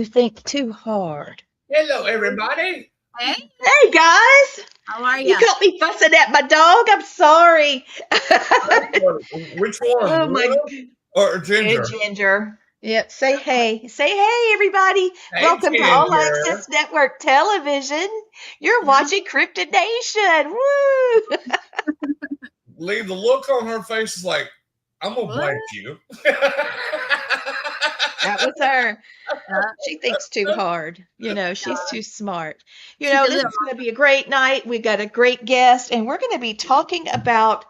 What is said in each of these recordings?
you think too hard. Hello, everybody. Hey, Hey, guys. how are You you? caught me fussing at my dog. I'm sorry. Which one? Oh, my Blue or Hey, Ginger? Ginger. Yep. Say hey. Say hey, everybody. Hey, Welcome to All Ginger. Access Network Television. You're Yeah. watching Cryptid Nation. Woo! Leave the look on her face is like, I'm gonna What? bite you. That was her. Uh, She thinks too hard. She's too smart. She does This it is going to be a great night. We've got a great guest, and we're going to be talking about,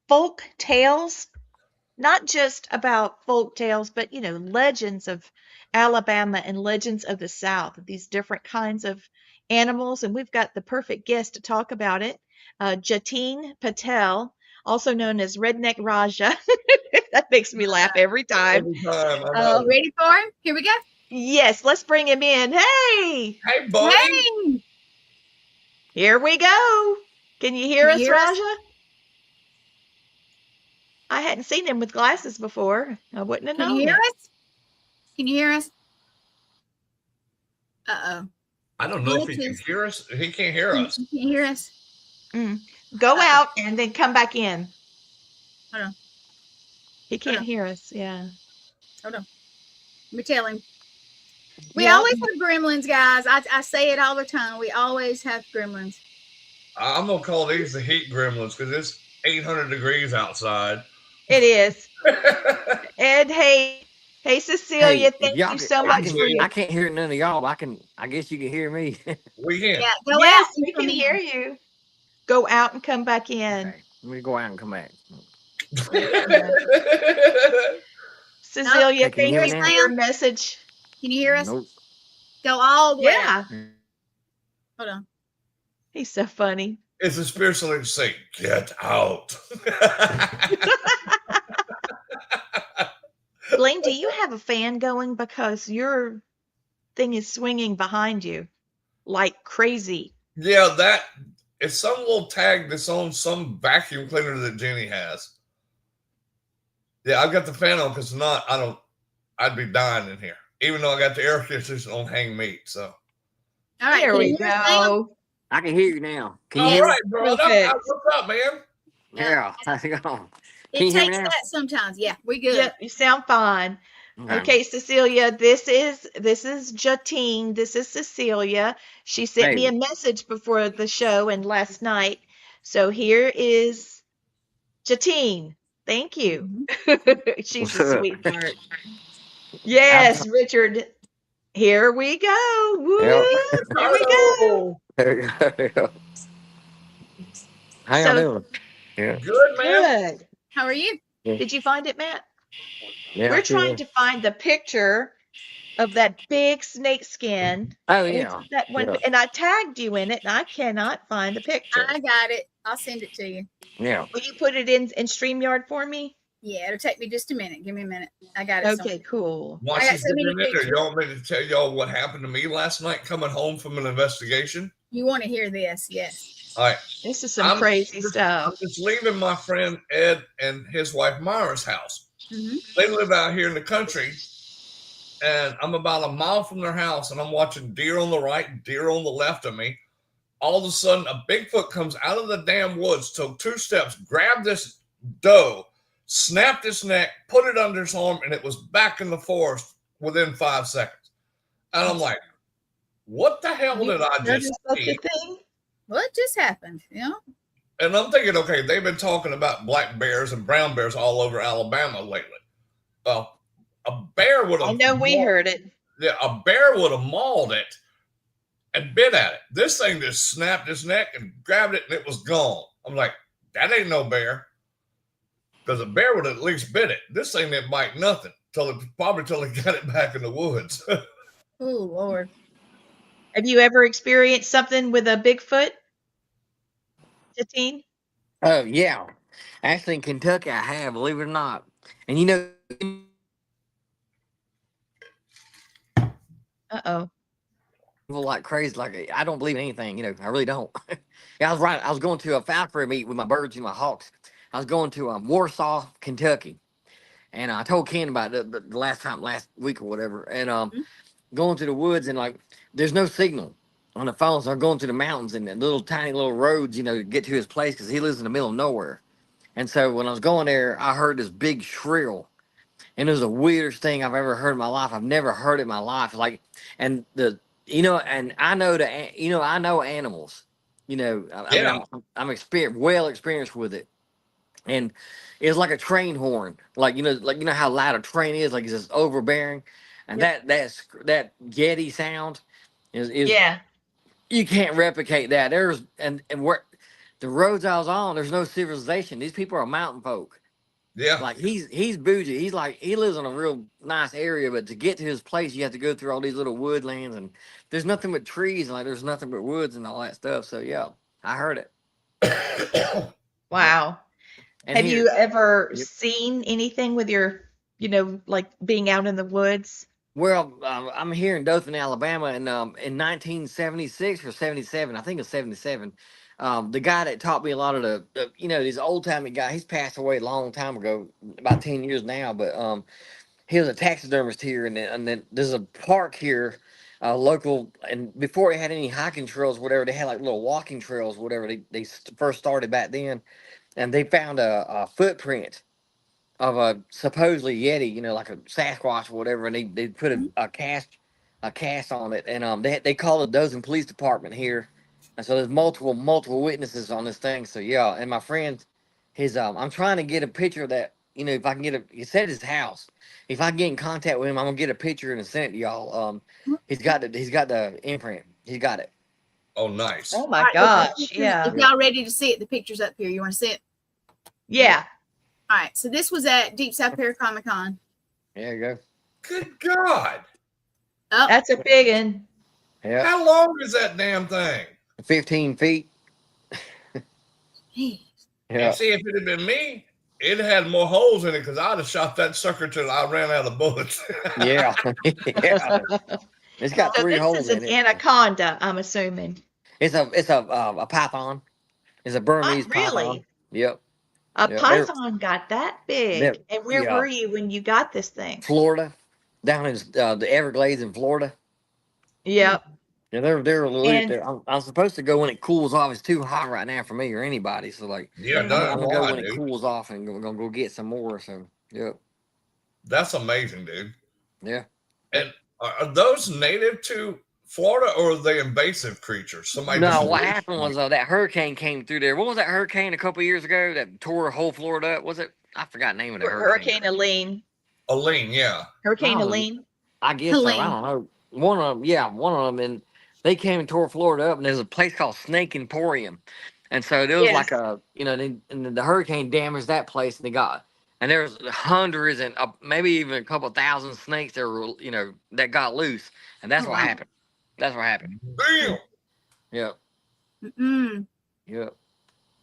folk tales. Not just about folk tales, but, legends of Alabama and legends of the South, these different kinds of animals. And we've got the perfect guest to talk about it. Jatin Patel, also known as Redneck Raja. That makes me laugh every time. Every time. I know. You ready for him? Here we go. Yes, let's bring him in. Hey, Hey, buddy. Hey, here we go. Can you hear Can us, you hear us? Raja? I hadn't seen him with glasses before. I wouldn't have can known you hear it. us? Can you hear us? Uh-oh. I don't know if he can Bluetooth. hear us. He can't hear us. Can you hear us? Go out and then come back in. Hold on. He can't on. hear us. Yeah. Hold on. Let me tell him. We Yeah. always have gremlins, guys. I say it all the time. We always have gremlins. I'm gonna call these the heat gremlins because it's 800 degrees outside. It is. And hey, Cecilia, thank you so much for I can't hear none of y'all. I guess you can hear me. We can. Yeah, go Yes, out and we come can in. hear you. Go out and come back in. Okay, let me go out and come back. Cecilia, Hey, can thank you hear you me for now? your message. Can you hear us? Nope. Go all the way out. Yeah, Hold on. he's so funny. It's a spiritual to say, get out. Blaine, do you have a fan going? Because your thing is swinging behind you like crazy. Yeah, that it's some little tag that's on some vacuum cleaner that Jenny has. Yeah, I've got the fan on because I'd be dying in here. Even though I got the air conditioner on hang meat. So All right. There can we you hear us now? go. I can hear you now. Can you all hear right, brother. Perfect. What's up, man? me? Yeah. How's it going? Can It you hear me takes now? that sometimes. Yeah, we good. Yeah, you sound fine. Okay, Cecilia, this is Jatin. This is Cecilia. She sent me Hey. a message before the show and last night. So here is Jatin. Thank you. She's a sweetheart. Yes, Richard. Here we go. Woo! Yep. Here we go. There you go. How y'all So doing? Yeah. Good, man. good. How are you? Did you find it, Matt? Yeah. We're trying to find the picture of that big snake skin. Oh And yeah. it's that one, Yeah. and I tagged you in it, and I cannot find the picture. I got it. I'll send it to you. Yeah. Will you put it in StreamYard for me? Yeah, it'll take me just a minute. Give me a minute. I got it. Okay, somewhere. cool. While I got she's so many getting in there, pictures. y'all want me to tell y'all what happened to me last night coming home from an investigation? You want to hear this? Yes. All right. This is some crazy stuff. I'm just leaving my friend Ed and his wife Myra's house. Mm-hmm. They live out here in the country, and I'm about a mile from their house, and I'm watching deer on the right, deer on the left of me. All of a sudden, a Bigfoot comes out of the damn woods, took 2 steps, grabbed this doe, snapped its neck, put it under his arm, and it was back in the forest within 5 seconds. And I'm like, what the hell did I There's just such a see? thing. What just happened? You know? And I'm thinking, okay, they've been talking about black bears and brown bears all over Alabama lately. Well, a bear would have. I know we heard it. Yeah, a bear would have mauled it and bit at it. This thing just snapped its neck and grabbed it, and it was gone. I'm like, that ain't no bear. Because a bear would have at least bit it. This thing didn't bite nothing probably till he got it back in the woods. Oh Lord. Have you ever experienced something with a Bigfoot, Jatin? Oh yeah. Actually, in Kentucky, I have. Believe it or not. And you know. Uh-oh. People like crazy, like I don't believe in anything, I really don't. Yeah, I was right. I was going to a falconry meet with my birds and my hawks. I was going to Warsaw, Kentucky, and I told Ken about it the last week or whatever. And going to the woods and like there's no signal on the phone, so I'm going to the mountains and the little tiny little roads, you know, to get to his place because he lives in the middle of nowhere. And so when I was going there, I heard this big shrill, and it was the weirdest thing I've ever heard in my life. I've never heard it in my life. Like, and the and I know I know animals. You know, I mean, Yeah. I'm well experienced with it, and it's like a train horn. Like how loud a train is. Like it's just overbearing, and Yep. that Yeti sound is Yeah. you can't replicate that. And where the roads I was on, there's no civilization. These people are mountain folk. Yeah. Like he's bougie. He's like he lives in a real nice area, but to get to his place, you have to go through all these little woodlands, and there's nothing but trees, and like there's nothing but woods and all that stuff. So yeah, I heard it. Wow. And Have you ever Yep. seen anything with your, like being out in the woods? Well, I'm here in Dothan, Alabama, and in 1976 or 77, I think it's 77. The guy that taught me a lot of these old timey guy, he's passed away a long time ago, about 10 years now, but he was a taxidermist here, and then there's a park here, local, and before it had any hiking trails, whatever, they had like little walking trails, whatever. They first started back then, and they found a footprint of a supposedly Yeti, like a Sasquatch or whatever, and they put a cast on it, and they called the Dothan Police Department here, and so there's multiple witnesses on this thing. So yeah, and my friend, I'm trying to get a picture of that. If I can get he said his house. If I can get in contact with him, I'm gonna get a picture and send it to y'all. He's got the imprint. He's got it. Oh, nice. Oh my All right, well, the gosh. pictures- Yeah. If y'all ready to see it, the picture's up here. You want to see it? Yeah. All right. So this was at Deep South Fair Comic Con. There you go. Good God. Oh, That's a big one. Yeah, How long is that damn thing? 15 feet. man. And Yeah, see, if it had been me, it had more holes in it because I'd have shot that sucker till I ran out of bullets. yeah, yeah. It's got So 3 this holes is in an it. anaconda, I'm assuming. It's a python. It's a Burmese python. Really? Yep. A Yeah, python got that big. they're- And where yeah. were you when you got this thing? Florida, down in the Everglades in Florida. Yep. Yeah, they're a little. And I'm supposed to go when it cools off. It's too hot right now for me or anybody. So like, Yeah, Mhm. no, I'm gonna go why, when it dude? cools off and gonna go get some more. So yep, That's amazing, dude. yeah. And are those native to Florida or are they invasive creatures? Somebody No, just what happened was that hurricane came through there. What was that hurricane a couple of years ago that tore whole Florida up? Was it? I forgot the name of the hurricane. Hurricane Helene. Aline, yeah. Hurricane Oh, Helene. I guess so. I Helene. don't know. One of them, yeah, one of them, and they came and tore Florida up. And there's a place called Snake Emporium, and so there was Yes. like and the hurricane damaged that place, and there was hundreds and maybe even a couple thousand snakes that were, that got loose, and that's Oh, what wow. happened. That's what happened. Damn. Yep, Mm-mm. yep.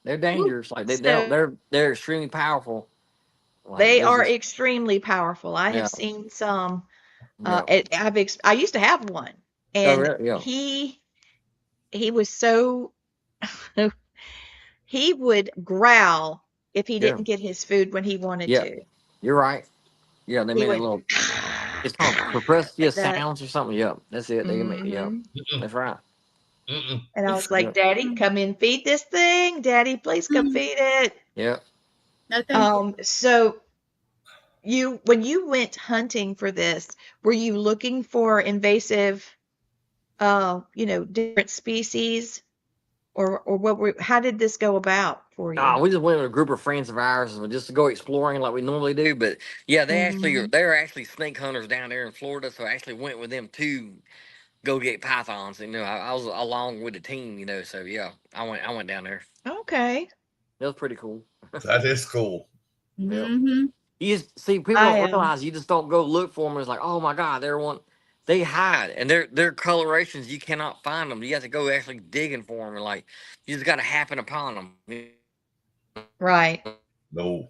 They're dangerous. Like So they're extremely powerful. Like, they they're are just- extremely powerful. I Yeah. have seen some. yeah. I used to have one, Oh, and really? Yeah. he was so he would growl if he Yeah. didn't get his food when he wanted Yeah. to. You're right. Yeah, they He made a would little. It's called suppressed like that. sounds or something. Yep, that's it. They make. Yep, Mhm. Mm-mm, that's right. mm-mm. And I was like, Yep. Daddy, come in, feed this thing. Daddy, please come feed it. Yep. No, thank you. So when you went hunting for this, were you looking for invasive, different species, or how did this go about for you? We just went with a group of friends of ours and just to go exploring like we normally do. But yeah, Mhm. they're actually snake hunters down there in Florida. So I actually went with them to go get pythons. And, I was along with the team. So yeah, I went down there. Okay. It was pretty cool. That is cool. Yep. Mm-hmm. You just see people I don't realize you just don't go look for them. It's like, oh my God, they hide and their colorations you cannot find them. You have to go actually digging for them, and like you just got to happen upon them. Right. No.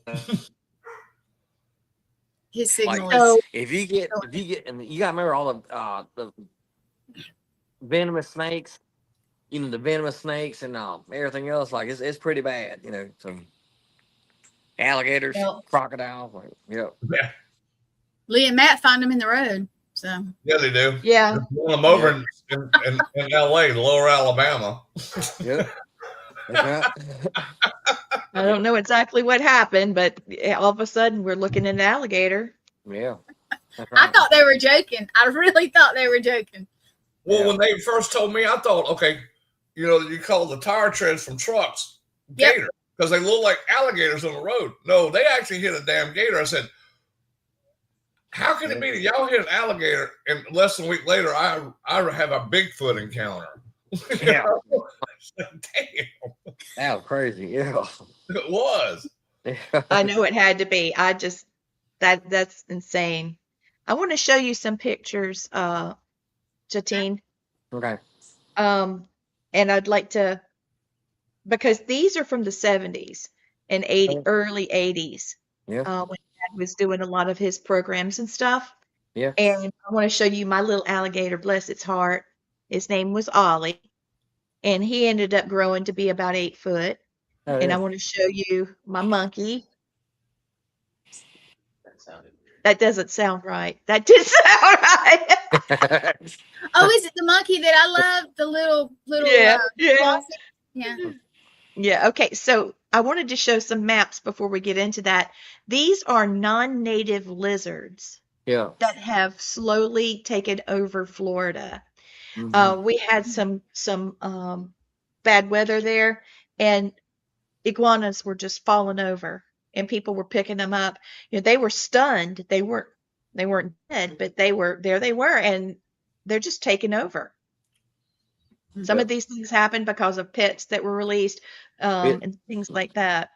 His Like signal So is. if you get, and you got to remember all the venomous snakes, the venomous snakes and everything else. Like it's pretty bad, some alligators, Well, crocodiles. Like, yep. Yeah. Lee and Matt find them in the road. So Yeah, they do. Yeah. There's one of them over in L.A., Lower Alabama. Yep. That's right. I don't know exactly what happened, but all of a sudden we're looking at an alligator. Yeah. That's I right. thought they were joking. I really thought they were joking. Well, Yeah. when they first told me, I thought, okay, you call the tire treads from trucks Yep. gator because they look like alligators on the road. No, they actually hit a damn gator. I said, how can it be that y'all hit an alligator and less than a week later I have a Bigfoot encounter? Yeah. Damn, That was crazy. Yeah. it was. I know it had to be. That's insane. I want to show you some pictures, Jatin. Okay. And I'd like to, because these are from the 70s and early 80s, Yeah. when Dad was doing a lot of his programs and stuff. Yeah. And I want to show you my little alligator, bless its heart. His name was Ollie, and he ended up growing to be about 8 foot. Oh, And I yeah. want to show you my monkey. That doesn't sound right. That did sound right. Oh, is it the monkey that I love? The little Yeah, yeah. flossy? Yeah. Yeah, okay. So I wanted to show some maps before we get into that. These are non-native lizards Yeah. that have slowly taken over Florida. Mhm. We had some bad weather there, and iguanas were just falling over, and people were picking them up. They were stunned. They weren't dead, but they were, and they're just taking over. Some Yep. of these things happen because of pets that were released, and things like that.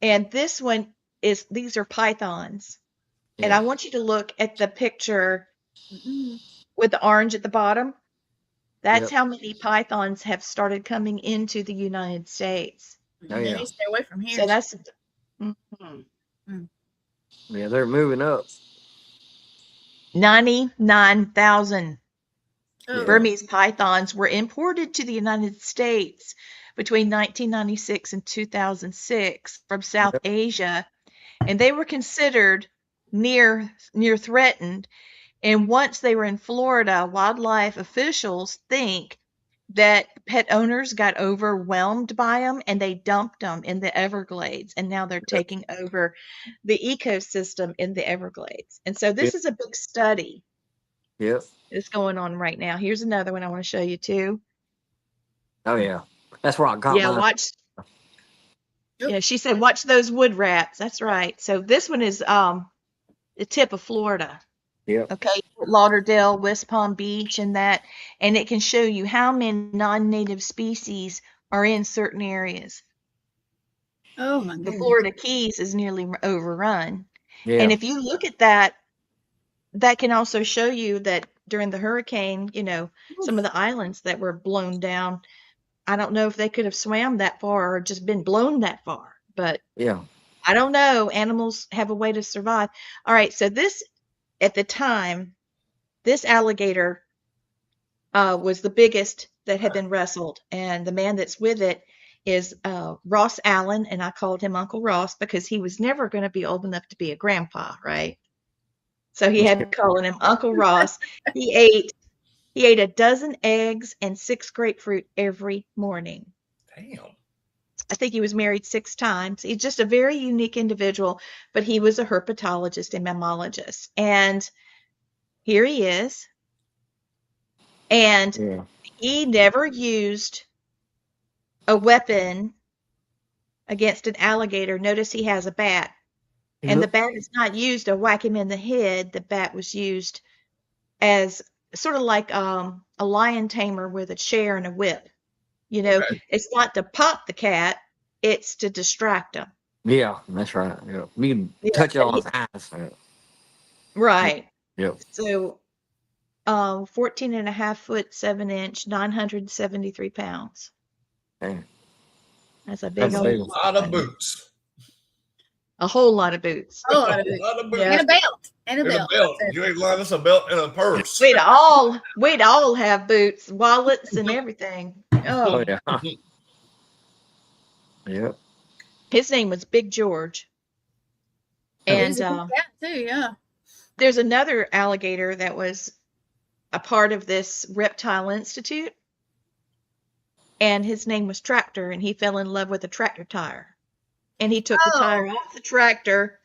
And this one these are pythons. And I Yeah. want you to look at the picture Mm-mm. with the orange at the bottom. That's Yep. how many pythons have started coming into the United States. Oh, They yeah. need to stay away from here. So that's Mhm. Yeah. They're moving up. 99,000 Oh, Yeah. Burmese pythons were imported to the United States between 1996 and 2006 from South Yep. Asia, and they were considered near threatened. And once they were in Florida, wildlife officials think that pet owners got overwhelmed by them and they dumped them in the Everglades, and now they're taking over the ecosystem in the Everglades. And so Yep. this is a big study Yep. that's going on right now. Here's another one I want to show you too. Oh, yeah. That's where I got Yeah, mine. watch. Yeah, she said watch those wood rats. That's right. So this one is the tip of Florida. Yep. Okay, Lauderdale, West Palm Beach, and that, and it can show you how many non-native species are in certain areas. oh my The goodness. Florida Keys is nearly overrun. Yeah. And if you look at that, that can also show you that during the hurricane, some of the islands that were blown down, I don't know if they could have swam that far or just been blown that far, but Yeah. I don't know. Animals have a way to survive. All right, so this, at the time, this alligator was the biggest that had been wrestled, and the man that's with it is Ross Allen, and I called him Uncle Ross because he was never going to be old enough to be a grandpa, right? So he had me calling him Uncle Ross. He ate a dozen eggs and 6 grapefruit every morning. Damn. I think he was married 6 times. He's just a very unique individual, but he was a herpetologist and mammologist. And here he is. And Yeah. he never used a weapon against an alligator. Notice he has a bat. And the bat is not used to whack him in the head. The bat was used as sort of like a lion tamer with a chair and a whip. Okay. It's not to pop the cat, it's to distract him. Yeah. That's right. Yeah. You can Yeah, touch it but on his eyes. right. Yep. So 14 and a half foot, 7 inch, 973 pounds. Dang. That's a big That's old big. A lot of boots. A whole lot of boots. Oh, A lot of boots. Yeah. and a belt. And a And a belt. belt. You ain't lying. That's a belt and a purse. We'd all have boots, wallets, and everything. Oh, Oh, yeah. Yep. his name was Big George. He's And a good cat too, yeah. There's another alligator that was a part of this reptile institute, and his name was Tractor, and he fell in love with a tractor tire. And he took the tire Oh, off the tractor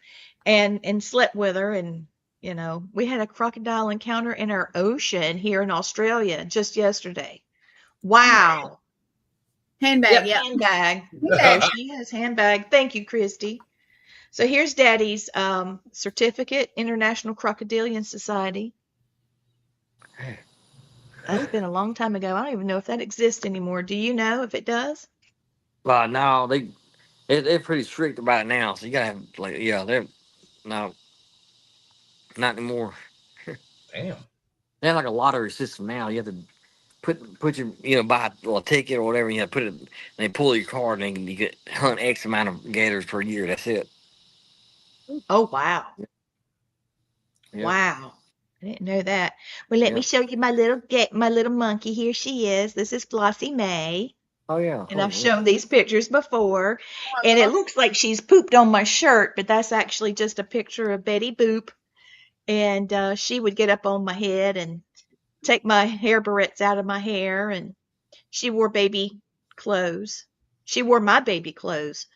and slept with her. And, we had a crocodile encounter in our ocean here in Australia just yesterday. Wow. handbag. Yep, Yep. handbag. There Handbag. she is, handbag. Thank you, Christy. So here's Daddy's certificate, International Crocodilian Society. That's been a long time ago. I don't even know if that exists anymore. Do you know if it does? No, they're pretty strict about it now. So you gotta have they're no, not anymore. Damn. They have like a lottery system now. You have to put your buy a ticket or whatever. You have to put it. And they pull your card and you get hunt X amount of gators per year. That's it. Oh, wow. Yeah. Wow. I didn't know that. Well, let me Yeah. show you my little monkey. Here she is. This is Flossie May. Oh yeah. And I've Oh, yeah. shown these pictures before. And it looks like she's pooped on my shirt, but that's actually just a picture of Betty Boop. And she would get up on my head and take my hair barrettes out of my hair. And she wore baby clothes. She wore my baby clothes.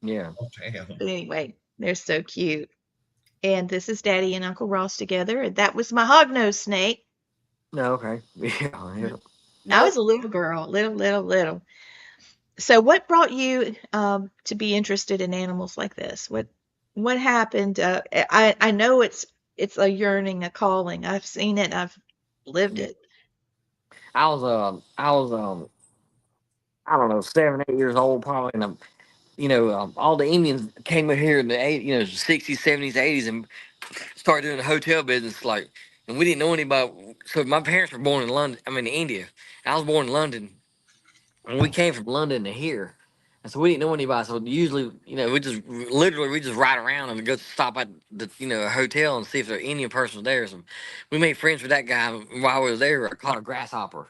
Yeah. Oh, damn. But anyway, they're so cute. And this is Daddy and Uncle Ross together. And that was my hognose snake. No. Okay. Yeah. Yeah. I was Nope. a little girl, little. So, what brought you to be interested in animals like this? What happened? I know it's a yearning, a calling. I've seen it. I've lived Yeah. it. I was I don't know 7 8 years old probably, and all the Indians came in here in the 60s 70s 80s and started doing the hotel business and we didn't know anybody. So my parents were born in London. I mean India. I was born in London. And we came from London to here. And so we didn't know anybody. So usually, we just ride around and go stop at a hotel and see if the Indian person was there. So we made friends with that guy while we were there. I caught a grasshopper.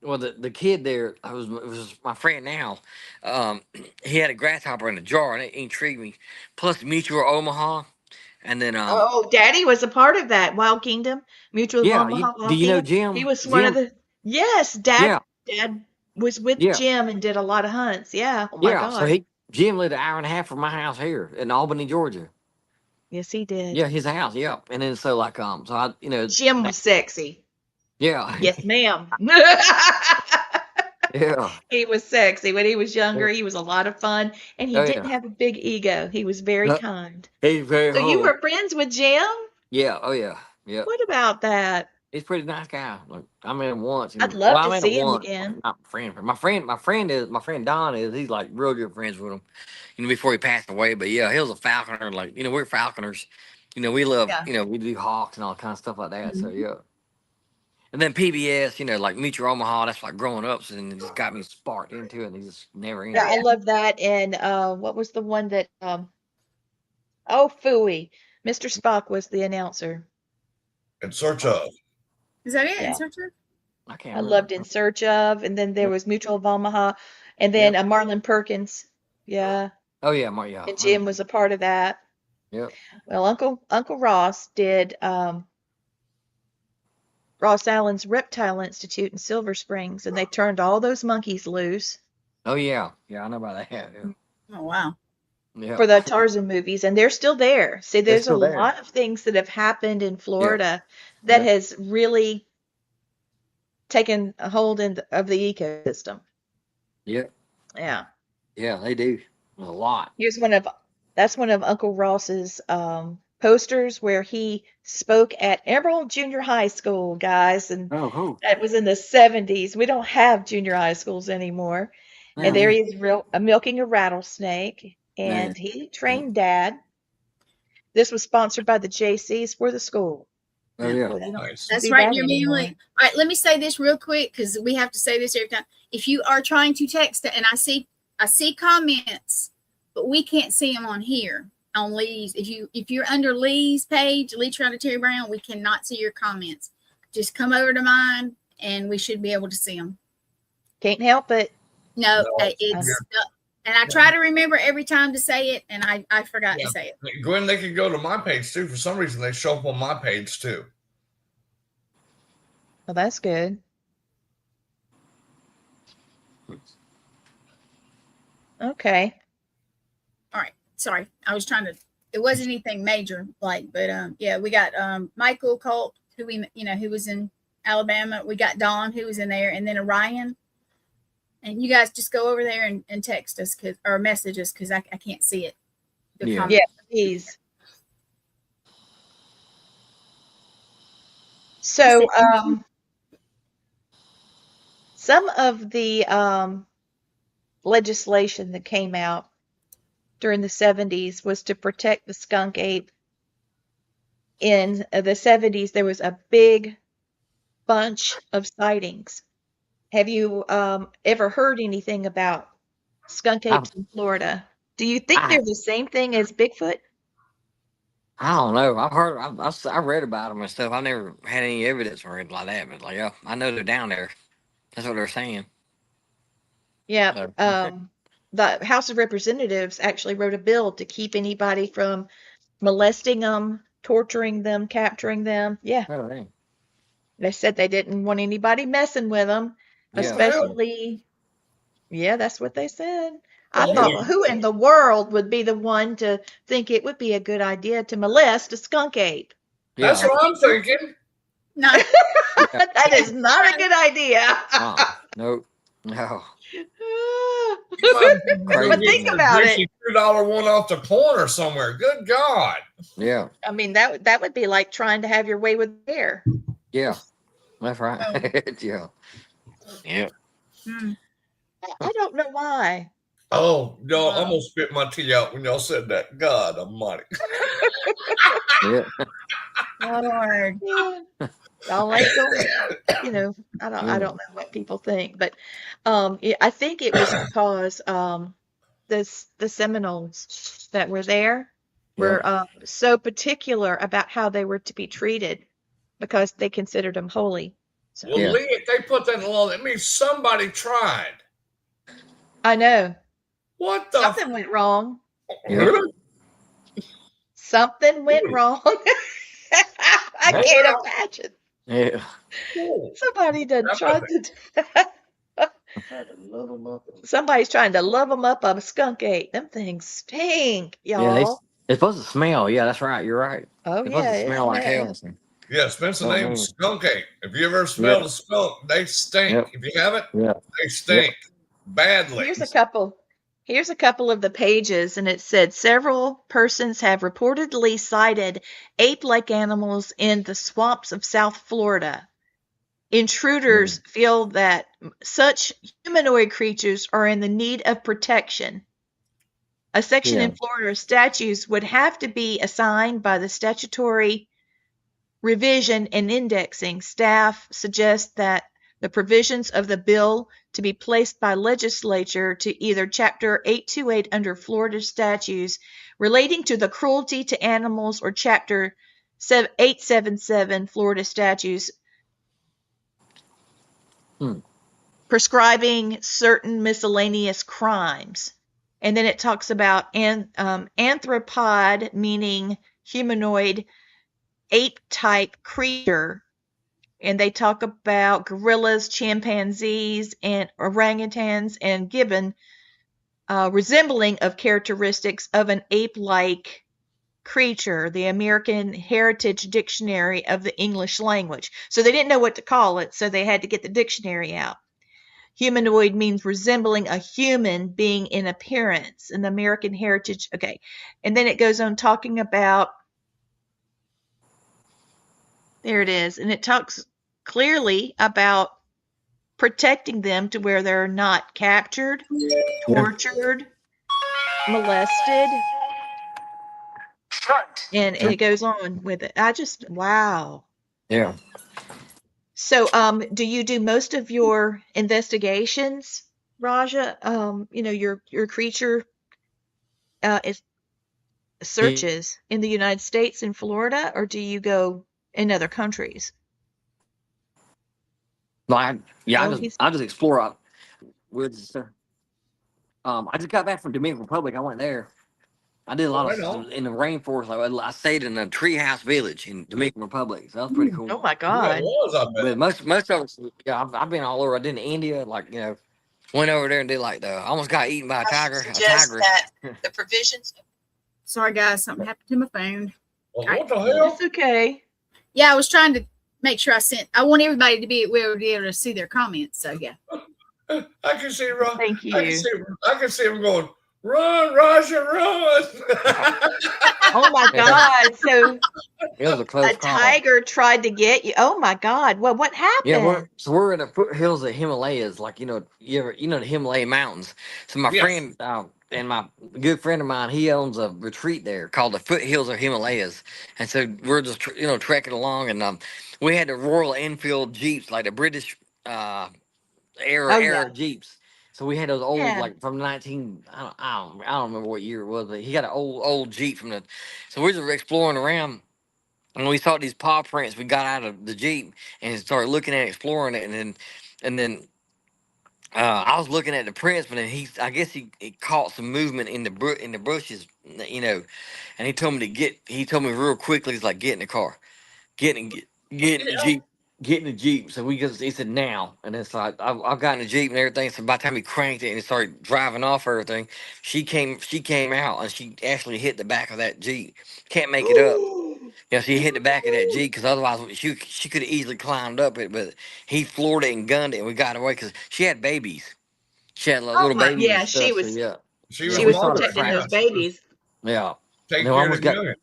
Well, the kid there, it was my friend now. Um, he had a grasshopper in a jar and it intrigued me. Plus Mutual Omaha. And then, Oh, Daddy was a part of that Wild Kingdom, Mutual of yeah, Omaha, do Wild you know Kingdom. He Jim? was one of Jim, the. Yes, Dad. yeah, Dad was with yeah. Jim and did a lot of hunts. Yeah. Oh my Yeah, so God. Jim lived an hour and a half from my house here in Albany, Georgia. Yes, he did. Yeah, his house. Yeah, and then so so I Jim was sexy. yeah, Yes, ma'am. yeah, He was sexy when he was yeah. younger. He was a lot of fun, and he Oh didn't yeah, have a big ego. He was very no, kind. he's very So you humble. were friends with Jim? Yeah, oh yeah, yeah. What about that? He's a pretty nice guy. Like I met him once, I'd and love I to met him see him once. again. Not my friend Don is. He's like real good friends with him. Before he passed away. But yeah, he was a falconer. Like we're falconers. We love. Yeah. We do hawks and all kind of stuff like that. So Mhm. yeah. And then PBS, like Mutual Omaha, that's like growing up, so then it just got me sparked into it, and it just never Yeah, ended. I love that. And what was the one that oh, Phooey. Mr. Spock was the announcer. In search of. Is that it? Yeah. Searcher? I can't I remember. loved In Search of, and then there Yep. was Mutual of Omaha, and then Yep. Marlon Perkins. Yeah. Oh yeah, yeah. And Jim was a part of that. Yep. Well, Uncle Ross did Ross Allen's Reptile Institute in Silver Springs, and they turned all those monkeys loose Oh yeah, yeah. I know about that. Yeah. Oh wow. Yeah. for the Tarzan movies, and they're still there. See, They're there's a still there. lot of things that have happened in Yeah. Florida that Yeah. has really taken a hold of the ecosystem. Yeah. Yeah. Yeah. They do a lot. Here's that's one of Uncle Ross's posters where he spoke at Emerald Junior High School, guys, and Oh, cool. that was in the 70s. We don't have junior high schools anymore. And Yeah. there Yeah. he is milking a rattlesnake, Yeah. and he trained Dad. This was sponsored by the JCs for the school. Oh yeah. Boy, they don't Nice. That's do right. that You're anymore. mainly all right. Let me say this real quick because we have to say this every time. If you are trying to text it, and I see comments, but we can't see them on here on Lee's. If you're under Lee's page, Lee Trotter Terry Brown, we cannot see your comments. Just come over to mine, and we should be able to see them. Can't help it. No, No, it's And I try to remember every time to say it, and I forgot to say it. Gwen, they could go to my page too. For some reason, they show up on my page too. Well, that's good. Okay. All right. Sorry. I was trying to, it wasn't anything major, like, but yeah, we got Michael Colt, who who was in Alabama. We got Don, who was in there, and then Orion. And you guys just go over there and text us or message us because I can't see it. Yeah, please. So some of the legislation that came out during the 70s was to protect the skunk ape. In the 70s, there was a big bunch of sightings. Have you ever heard anything about skunk apes in Florida? Do you think they're the same thing as Bigfoot? I don't know. I've heard, I read about them and stuff. I've never had any evidence or anything like that, but like, yeah, I know they're down there. That's what they're saying. Yeah. The House of Representatives actually wrote a bill to keep anybody from molesting them, torturing them, capturing them. Yeah. Oh, dang. They said they didn't want anybody messing with them, especially. Yeah, that's what they said. I thought, who in the world would be the one to think it would be a good idea to molest a skunk ape? That's what I'm thinking. No. That is not a good idea. Nope. No. But think about it. $2 one off the corner somewhere. Good God. Yeah. I mean, that would be like trying to have your way with bear. Yeah. That's right. Yeah. Yeah. I don't know why. Oh, y'all almost spit my tea out when y'all said that. God almighty. Yeah. Lord. Y'all ain't going, I don't know what people think, but I think it was because the Seminoles that were there were so particular about how they were to be treated because they considered them holy. So. Well, Lee, if they put that in law, that means somebody tried. I know. What the? Something went wrong. Yeah. Something went wrong. I can't imagine. Yeah. Somebody done tried to. Somebody's trying to love them up a skunk ape. Them things stink, y'all. Yeah, they're supposed to smell. Yeah, that's right. You're right. Oh, they're supposed to smell like hell. Yeah, Spencer named skunk ape. If you ever smelled a skunk, they stink. If you haven't, they stink badly. Here's a couple of the pages, and it said several persons have reportedly sighted ape-like animals in the swamps of South Florida. Intruders feel that such humanoid creatures are in the need of protection. A section in Florida statutes would have to be assigned by the statutory revision and indexing. Staff suggest that the provisions of the bill to be placed by legislature to either Chapter 828 under Florida statutes relating to the cruelty to animals or Chapter 877 Florida statutes prescribing certain miscellaneous crimes. And then it talks about anthropod, meaning humanoid ape-type creature. And they talk about gorillas, chimpanzees, and orangutans, and gibbon, resembling of characteristics of an ape-like creature, the American Heritage Dictionary of the English language. So they didn't know what to call it, so they had to get the dictionary out. Humanoid means resembling a human being in appearance, an American Heritage. Okay. And then it goes on talking about, there it is, and it talks clearly about protecting them to where they're not captured, tortured, molested. And it goes on with it. Wow. Yeah. So, do you do most of your investigations, Raja? Your creature searches in the United States and Florida, or do you go in other countries? I just explore out with. I just got back from Dominican Republic. I went there. I did a lot Right of on. in the rainforest. I stayed in a treehouse village in Dominican Republic, so that was pretty cool. Oh my Yeah, it God. was, I bet. But most of us, yeah, I've been all over. I did in India, like went over there and did like almost got eaten by a tiger. A tigress. the provisions. Sorry, guys, something happened to my phone. Well, Right. what the hell? It's okay. Yeah, I was trying to make sure I want everybody to be able to see their comments. So yeah. I can see Ron. Thank I can see him going, run, Raja, run. Oh my God. So It was a close a call. tiger tried to get you. Oh my God. Well, what happened? Yeah, we're in the foothills of Himalayas, like the Himalaya mountains. So my Yes. friend and my good friend of mine, he owns a retreat there called the Foothills of Himalayas, and so we're just trekking along, and we had the Royal Enfield Jeeps, like the British era Oh, yeah. Jeeps. So we had those old, Yeah. like from 19, I don't remember what year it was, but he got an old Jeep from the. So we're just exploring around. And we saw these paw prints. We got out of the Jeep and started looking at it, exploring it, and then I was looking at the prints, but then I guess he caught some movement in the bushes, and he told me to get. He told me real quickly, he's like, get in the car, get in the Jeep. Get in the Jeep. So he said now, and it's like I've got in the Jeep and everything. So by the time he cranked it and he started driving off everything, she came out and she actually hit the back of that Jeep. Can't make it up. Yeah, she hit the back of that Jeep because otherwise she could have easily climbed up it, but he floored it and gunned it, and we got away because she had babies. She had like, Oh little my, babies yeah, and stuff. she was So yeah, She she was was started protecting those crashing. babies. Yeah, Take and then we care almost of the got. youngin.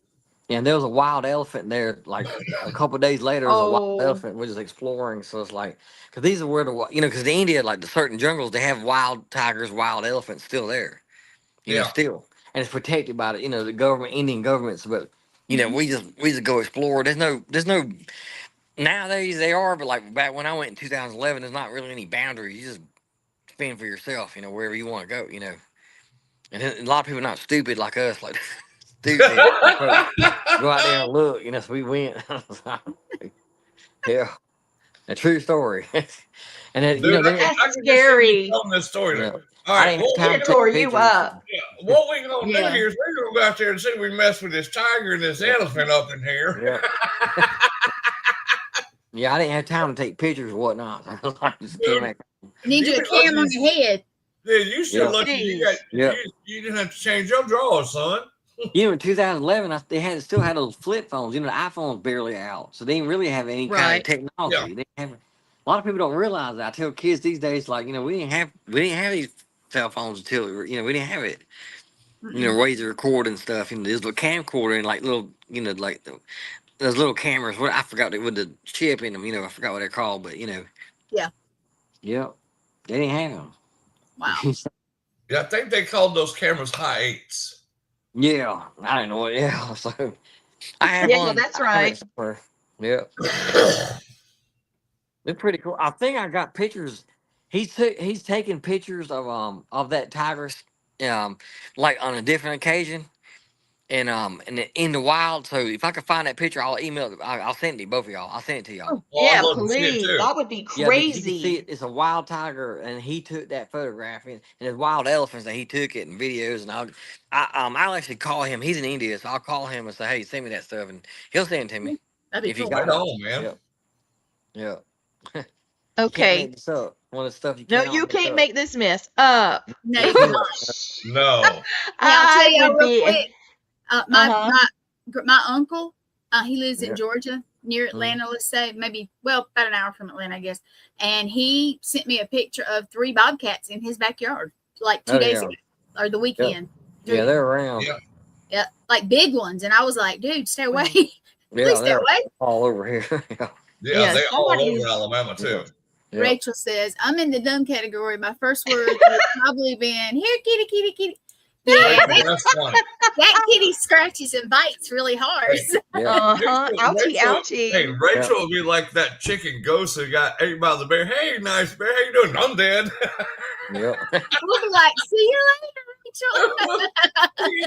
Yeah, and there was a wild elephant there. Like a couple of days later, there was a wild Oh, elephant. We're just exploring, so it's like because these are where because in India, like the certain jungles, they have wild tigers, wild elephants still there. Yeah. Still, and it's protected by the government, Indian governments. But we just go explore. There's no nowadays they are, but like back when I went in 2011, there's not really any boundaries. You just fend for yourself, wherever you want to go, And then a lot of people not stupid like us, like stupid. Go out there and look, so we went. Yeah, a true story. And then, Dude, then that's I can just see you scary. telling this story. yeah, All I right, didn't have what time It to tore take you pictures. up. we gonna Yeah. do here is we're gonna go out there and see if we can mess with this tiger and this Yeah. elephant up in here. Yeah. Yeah, I didn't have time to take pictures or whatnot. I just came back. Need you a cam on your head. Yeah, you still Yeah. lucky Yeah. you didn't have to change your drawers, son. In 2011, they still had those flip phones. The iPhone's barely out, so they didn't really have any kind of Right. technology. Yeah. They didn't have. A lot of people don't realize that. I tell kids these days, like we didn't have these cell phones until we didn't have it. Ways to record and stuff. There's a camcorder and like little, like those little cameras. What I forgot with the chip in them. I forgot what they're called, but Yeah. Yep, they didn't have them. Wow. Yeah, I think they called those cameras high eights. Yeah, I don't know. Yeah, so I have Yeah, one. that's I have it right. somewhere. Yeah, they're pretty cool. I think I got pictures. He's taking pictures of that tiger, like on a different occasion, and in the wild. So if I can find that picture, I'll email it. I'll send it to both of y'all. I'll send it to y'all. Well, I'd Yeah, love to see it please. too. That would be Yeah, because you can see crazy. it. It's a wild tiger, and he took that photograph, and there's wild elephants that he took it in videos. And I'll actually call him. He's in India, so I'll call him and say, "Hey, send me that stuff," and he'll send it to me That'd be if he cool. got Right it. on, man. Yeah, yeah. You can't Okay. make this up. One of the stuff you No, cannot you make can't up. make this mess up. No, You you can't. cannot. No. Now, I'll tell I y'all would real be. quick. Uh-huh. My uncle, he lives Yeah. in Georgia, near Atlanta. Let's say maybe about an hour from Atlanta, I guess. And he sent me a picture of 3 bobcats in his backyard, like 2 days ago, or the weekend. Yeah, they're around. Yeah. Yeah, like big ones. And I was like, dude, stay away. Yeah, Please stay they're away. all over here. Yeah. Yeah, Yeah, they all somebody over is- Alabama too. Yeah. Rachel says, I'm in the dumb category. My first words would probably been, here, kitty, kitty, kitty. Yeah, That's funny. that kitty scratches and bites really hard. Yeah. Uh-huh. Ouchie, Rachel, ouchie. Hey, Rachel will be like that chicken ghost who got ate by the bear. Hey, nice bear, how you doing? I'm dead. Yeah. We'll be like, see you later, Rachel.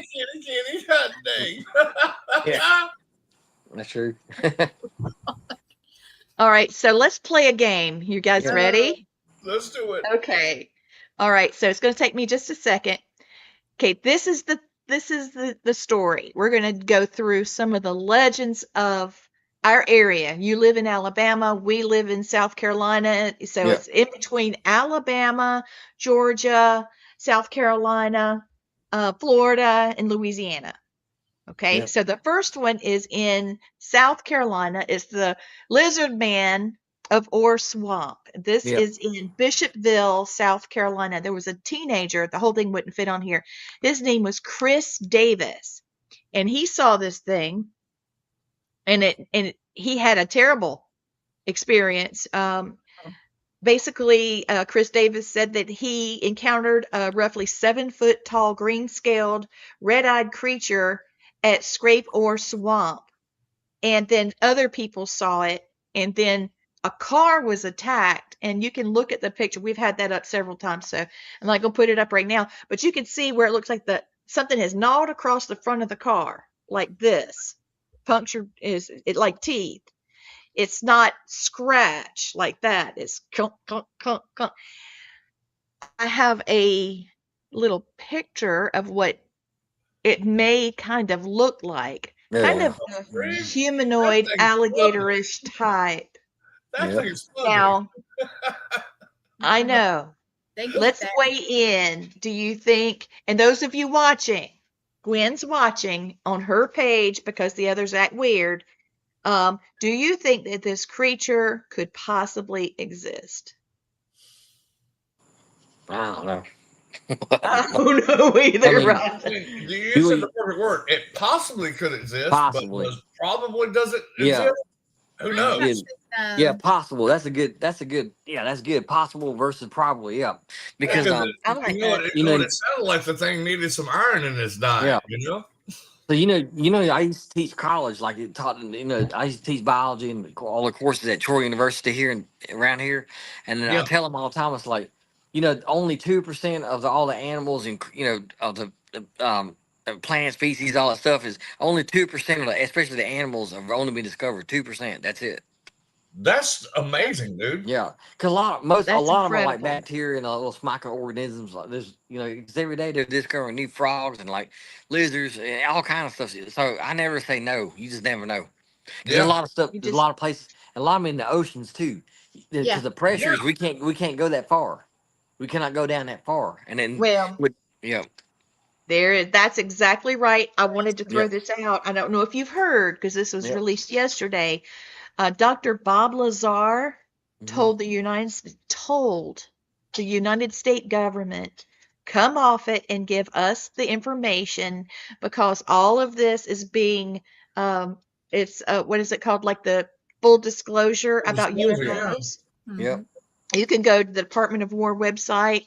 Kitty, God dang. Yeah. That's true. All right, so let's play a game. You guys Yeah. ready? Let's do it. Okay. All right, so it's going to take me just a second. Okay, this is the story. We're going to go through some of the legends of our area. You live in Alabama, we live in South Carolina, so Yeah. it's in between Alabama, Georgia, South Carolina, Florida, and Louisiana. Okay, Yeah. so the first one is in South Carolina. It's the Lizard Man of Ore Swamp. This Yeah. is in Bishopville, South Carolina. There was a teenager, the whole thing wouldn't fit on here. His name was Chris Davis, and he saw this thing, and he had a terrible experience. Basically, Chris Davis said that he encountered a roughly 7-foot tall, green scaled, red eyed creature at Scrape Ore Swamp. And then other people saw it. And then a car was attacked. And you can look at the picture. We've had that up several times. So I'm not going to put it up right now. But you can see where it looks like something has gnawed across the front of the car like this. Punctured is it like teeth. It's not scratch like that. It's clunk, clunk, clunk, clunk. I have a little picture of what it may kind of look like. Kind Yeah. of a humanoid alligator-ish type. That Yep. thing is funny. Now, I know. They get Let's that. weigh in. Do you think, and those of you watching, Gwen's watching on her page because the others act weird. Do you think that this creature could possibly exist? I don't know. I don't know either, I mean, right? I mean, you said the perfect word. It possibly could exist, Possibly. but probably doesn't Yeah. exist. Who knows? Yeah, possible. That's good. Yeah, that's good. Possible versus probably. Yeah, because I like that. it sounded like the thing needed some iron in its diet. Yeah. You know. So I used to teach college, like it taught. I used to teach biology and all the courses at Troy University here around here, and then I tell them all the time, it's like, only 2% of all the animals and of the plant species, all that stuff is only 2% of especially the animals have only been discovered. 2%. That's it. That's amazing, dude. Yeah, because a lot of them are like incredible. bacteria and little microorganisms like this. Because every day they're discovering new frogs and like lizards and all kind of stuff. So I never say no. You just never know. There's a lot of stuff. There's a lot of places. A lot of them in the oceans too. Because the pressures, we can't go that far. We cannot go down that far. And then that's exactly right. I wanted to throw this out. I don't know if you've heard because this was released yesterday. Dr. Bob Lazar told the United States government, come off it and give us the information because all of this is being it's what is it called, like the full disclosure about UFOs. Yeah. You can go to the Department of War website,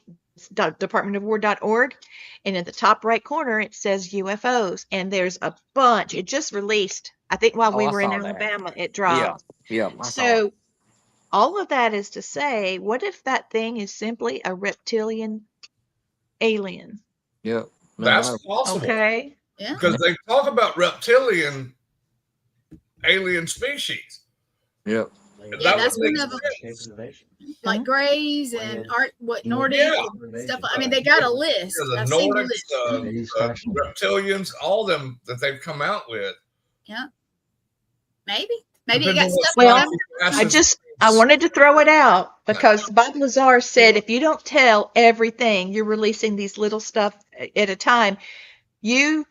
departmentofwar.org, and in the top right corner it says UFOs, and there's a bunch. It just released, I think, while we were in Alabama, it dropped. Yeah. So all of that is to say, what if that thing is simply a reptilian alien? Yeah. That's possible. Okay. Yeah. Because they talk about reptilian alien species. Yeah. That's one of them. Like Greys and Nordic and stuff. I mean, they got a list. The Nordics, reptilians, all of them that they've come out with. Yeah. Maybe you got stuff. Well, I wanted to throw it out because Bob Lazar said if you don't tell everything, you're releasing these little stuff at a time. You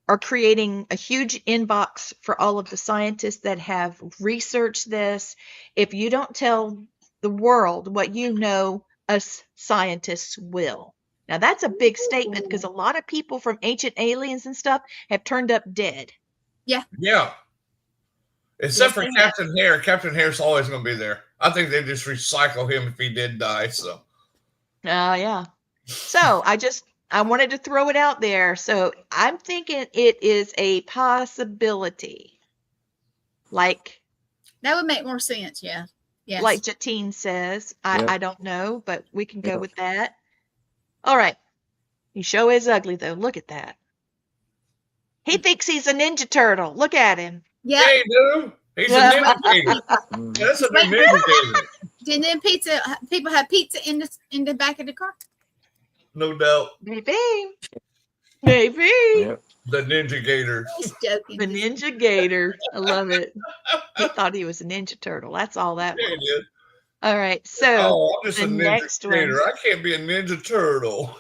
are creating a huge inbox for all of the scientists that have researched this. If you don't tell the world what you know, us scientists will. Now, that's a big statement because a lot of people from Ancient Aliens and stuff have turned up dead. Yeah. Yeah. Except for Captain Hare. Captain Hare's always going to be there. I think they just recycle him if he did die. So. Yeah. So I wanted to throw it out there. So I'm thinking it is a possibility. Like. That would make more sense. Yeah. Yes. Like Jatin says. I don't know, but we can go with that. All right. He sure is ugly, though. Look at that. He thinks he's a Ninja Turtle. Look at him. Yeah. Hey, dude. He's a Ninja Gator. That's a Ninja Gator. And then people have pizza in the back of the car. no doubt. Maybe. Maybe. Yep. The Ninja Gator. Just joking. The Ninja Gator. I love it. He thought he was a Ninja Turtle. That's all that Yeah, he was. did. All right. So Oh, I'm just the a Ninja next one. Gator. I can't be a Ninja Turtle.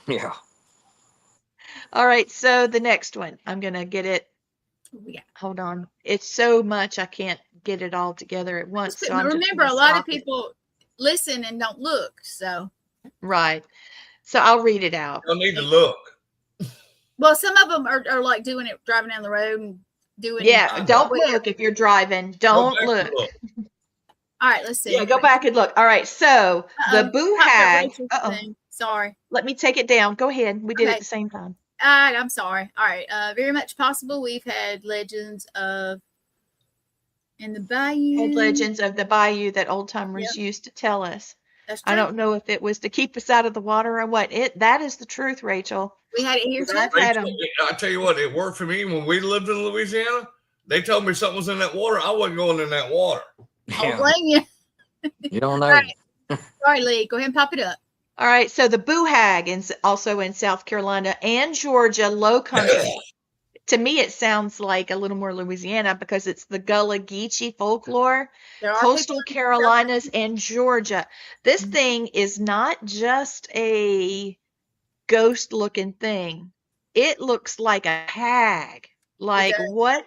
Yeah. All right. So the next one. I'm going to get it. Yeah. Hold on. It's so much I can't get it all together at once. So I'm just Remember, gonna a lot of stop it. people listen and don't look. So, Right. So I'll read it out. I need to look. well, some of them are like doing it, driving down the road and doing. Yeah. Don't look if you're driving. Don't Go back and look. All right, let's see. Yeah. Go back and look. All right. So the boo Pop up hag. Rachel's Uh-oh. thing. Sorry. Let me take it down. Go ahead. We did it Okay. at the same time. All right, I'm sorry. All right. Very much possible. We've had legends of in the bayou. Had legends of the bayou that old timers used to tell us. That's true. I don't know if it was to keep us out of the water or what. That is the truth, Rachel. We had it here too. I've had 'em. I tell you what, it worked for me when we lived in Louisiana. They told me something was in that water. I wasn't going in that water. I'll Yeah. blame you. You don't know. All right. Sorry, Lee. Go ahead and pop it up. All right, so the boo hag is also in South Carolina and Georgia, low country. To me, it sounds like a little more Louisiana because it's the Gullah Geechee folklore, There are coastal people- Carolinas and Georgia. This thing is not just a ghost-looking thing. It looks like a hag. Like does. what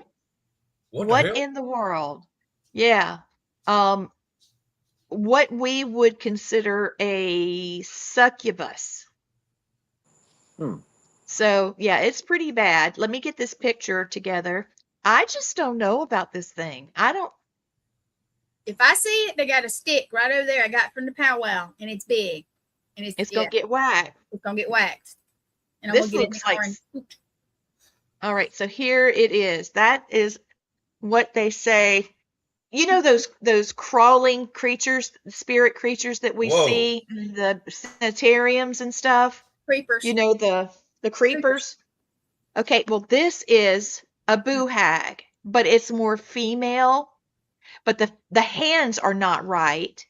What the hell? in the world? Yeah. What we would consider a succubus. So, yeah, it's pretty bad. Let me get this picture together. I just don't know about this thing. If I see it, they got a stick right over there I got from the powwow, and it's big. And It's going to get whacked. It's gonna get waxed. And This gonna looks get it like- in the car. All right, so here it is. That is what they say. You know those crawling creatures, spirit creatures that we Whoa. see in the sanitariums and stuff? Creepers. You know, the creepers? Okay, well, this is a boo hag, but it's more female. But the hands are not right.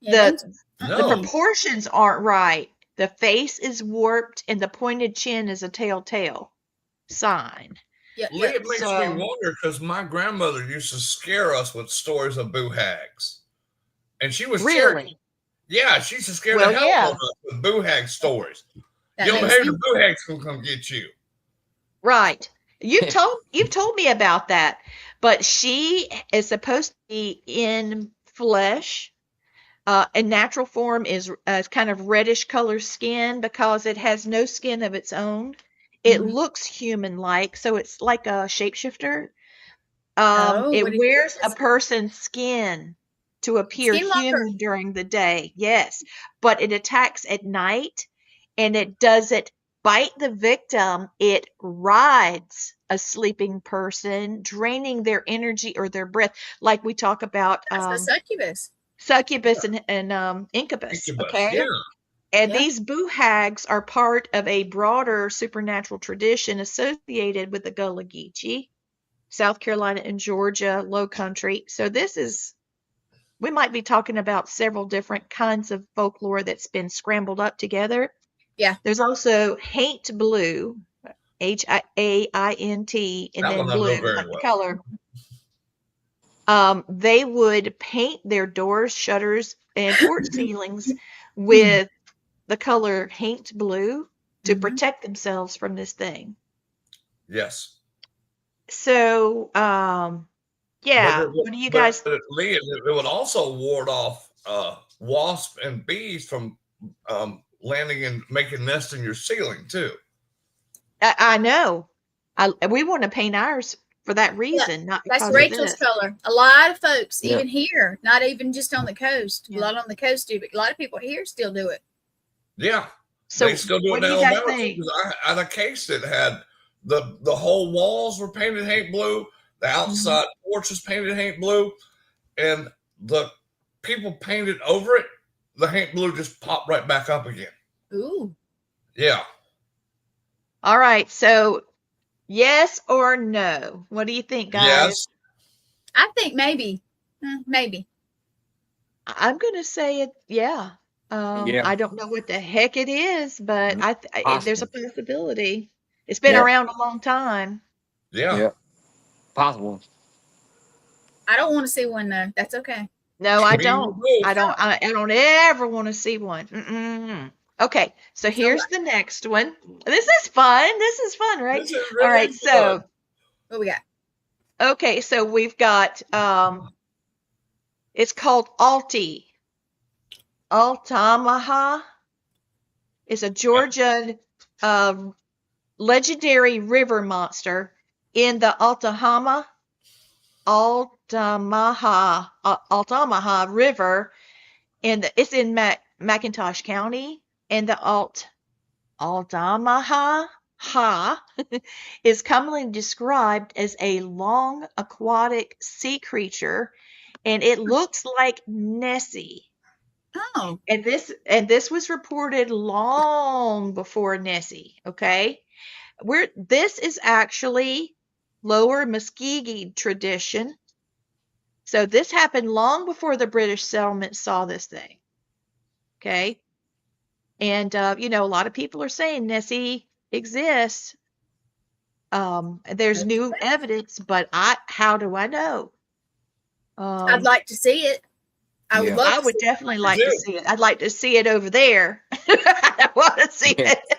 Yeah, The No. proportions aren't right. The face is warped, and the pointed chin is a telltale sign. yeah, Lee, yeah. it makes So- me wonder because my grandmother used to scare us with stories of boo hags. And she was Really? Yeah, she used to scare Well, the hell yeah. out of us with boo hag stories. That You don't makes hear the sense. boo hags gonna come get you. Right. You've told me about that. But she is supposed to be in flesh. In natural form is kind of reddish color skin because it has no skin of its own. It Mhm. looks human-like, so it's like a shapeshifter. Oh, It what is wears a this? person's skin to appear Skinwalker. human during the day. Yes, but it attacks at night, and it doesn't bite the victim. It rides a sleeping person, draining their energy or their breath, like we talk about That's the succubus. succubus and incubus. Incubus, Okay. yeah. And Yeah. these boo hags are part of a broader supernatural tradition associated with the Gullah Geechee, South Carolina and Georgia, Low Country. So we might be talking about several different kinds of folklore that's been scrambled up together. Yeah. There's also haint blue, Haint, and That then one I know blue, very like the well. color. They would paint their doors, shutters, and porch ceilings with the color haint blue to Mhm. protect themselves from this thing. Yes. So, yeah. What do you guys? But Lee, it would also ward off wasps and bees from landing and making nests in your ceiling too. I know. We want to paint ours for that reason, not because That's of Rachel's this. color. A lot of folks, Yeah. even here, not even just on the coast, Yeah. a lot on the coast do, but a lot of people here still do it. Yeah. So, They still do it what do in you guys Alabama. think? Because I had a case that had the whole walls were painted haint blue, the outside porch was painted haint blue, and the people painted over it. The haint blue just popped right back up again. Ooh. Yeah. All right. So, yes or no? What do you think, guys? Yes. I think maybe. Maybe. I'm going to say it. Yeah. Yeah. I don't know what the heck it is, but there's a Possible. possibility. It's been Yeah. around a long time. Yeah. Yeah. Possible. I don't want to see one though. That's okay. No, I Me don't. both. I don't ever want to see one. Mm-mm. Okay, so here's the next one. This is fun. This is fun, right? This is All really right, fun. so What we got? okay, so we've got it's called Altamaha. It's a Georgia legendary river monster in the Altamaha River, and it's in McIntosh County, and the Altamaha is commonly described as a long aquatic sea creature, and it looks like Nessie. Oh, And this was reported long before Nessie, okay? This is actually Lower Muskogee tradition. So this happened long before the British settlement saw this thing. Okay? And a lot of people are saying Nessie exists. There's new evidence, but how do I know? I'd like to see it. I would Yeah. love. I to would see definitely Me like to too. see it. I'd like to see it over there. I want to see Yeah. it. I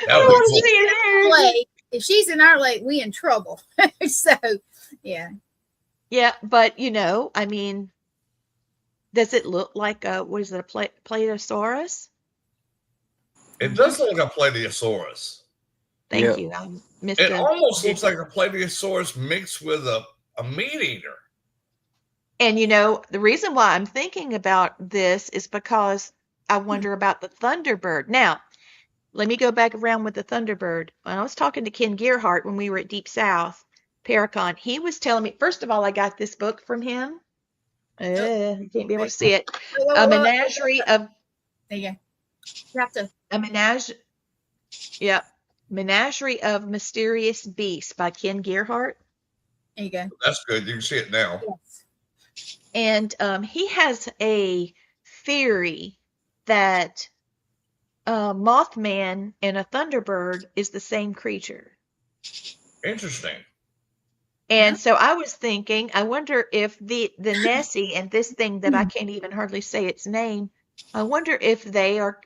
That don't would want be to see it. it here. Lake. If she's in our lake, we in trouble. So, yeah. Yeah, but I mean, does it look like what is it, a Platosaurus? It does look like a Plateosaurus. Thank Yeah. you. I missed It a almost looks like a Plateosaurus mixed with a meat eater. And the reason why I'm thinking about this is because I wonder about the Thunderbird. Now, let me go back around with the Thunderbird. When I was talking to Ken Gearhart when we were at Deep South, Paracon, he was telling me, first of all, I got this book from him. You can't be able to see it. A menagerie of There you go. You have to. a menage. Yep. Menagerie of Mysterious Beasts by Ken Gearhart. There you go. That's good. You can see it now. Yes. And he has a theory that Mothman and a Thunderbird is the same creature. Interesting. And so I was thinking, I wonder if the Nessie and this thing that I can't even hardly say its name, I wonder if they are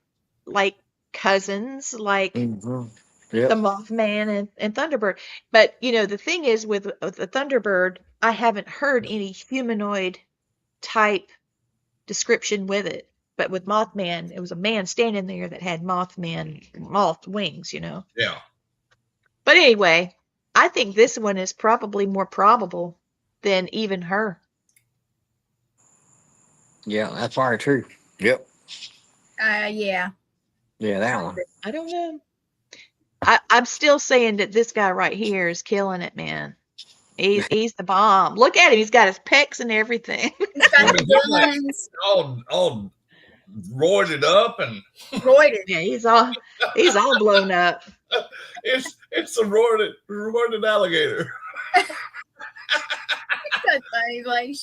like cousins, like Mhm. the Yep. Mothman and Thunderbird. But the thing is with the Thunderbird, I haven't heard any humanoid type description with it. But with Mothman, it was a man standing there that had moth wings, Yeah. But anyway, I think this one is probably more probable than even her. Yeah, that's probably true. Yep. Yeah. Yeah, that one. I don't know. I'm still saying that this guy right here is killing it, man. He's the bomb. Look at him. He's got his pecs and everything. He's got the guns. all roided up, and Roided. Yeah, he's all blown up. it's a roided alligator. That's funny, like.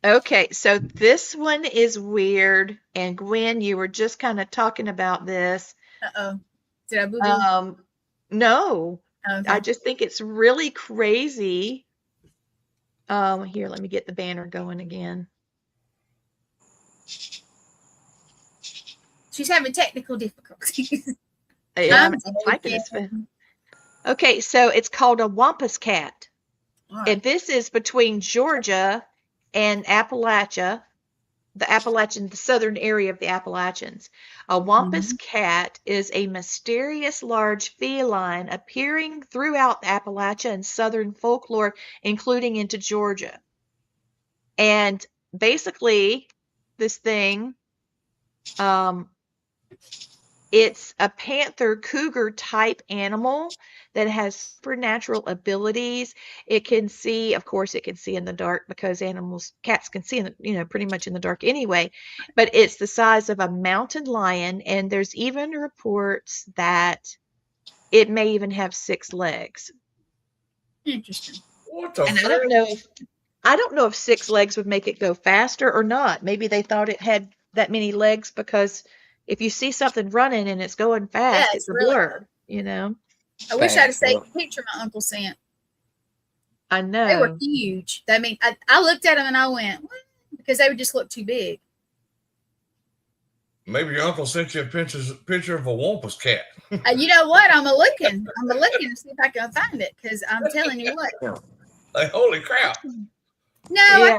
Okay, so this one is weird, and Gwen, you were just kind of talking about this. Uh-oh. Did I boo-boo? No, Okay. I just think it's really crazy. Here, let me get the banner going again. She's having technical difficulties. Yeah, I'm typing this. Okay, so it's called a wampus cat. Right. And this is between Georgia and Appalachia, the southern area of the Appalachians. A wampus cat is a mysterious large feline appearing throughout Appalachia and southern folklore, including into Georgia. And basically, this thing, it's a panther cougar type animal that has supernatural abilities. It can see, of course, it can see in the dark because cats can see pretty much in the dark anyway. But it's the size of a mountain lion, and there's even reports that it may even have 6 legs. Interesting. What the And frick? I don't know if 6 legs would make it go faster or not. Maybe they thought it had that many legs, because if you see something running and it's going fast, Yeah, it's it's a really blur, you know? I wish I'd have Fast, saved yeah. the picture my uncle sent. I They were know. huge. I mean, I looked at them and I went, what? Because they would just look too big. Maybe your uncle sent you a picture of a Wampus cat. You know what? I'm a looking to see if I can find it, because I'm telling you what. Like, holy crap. No, Yeah.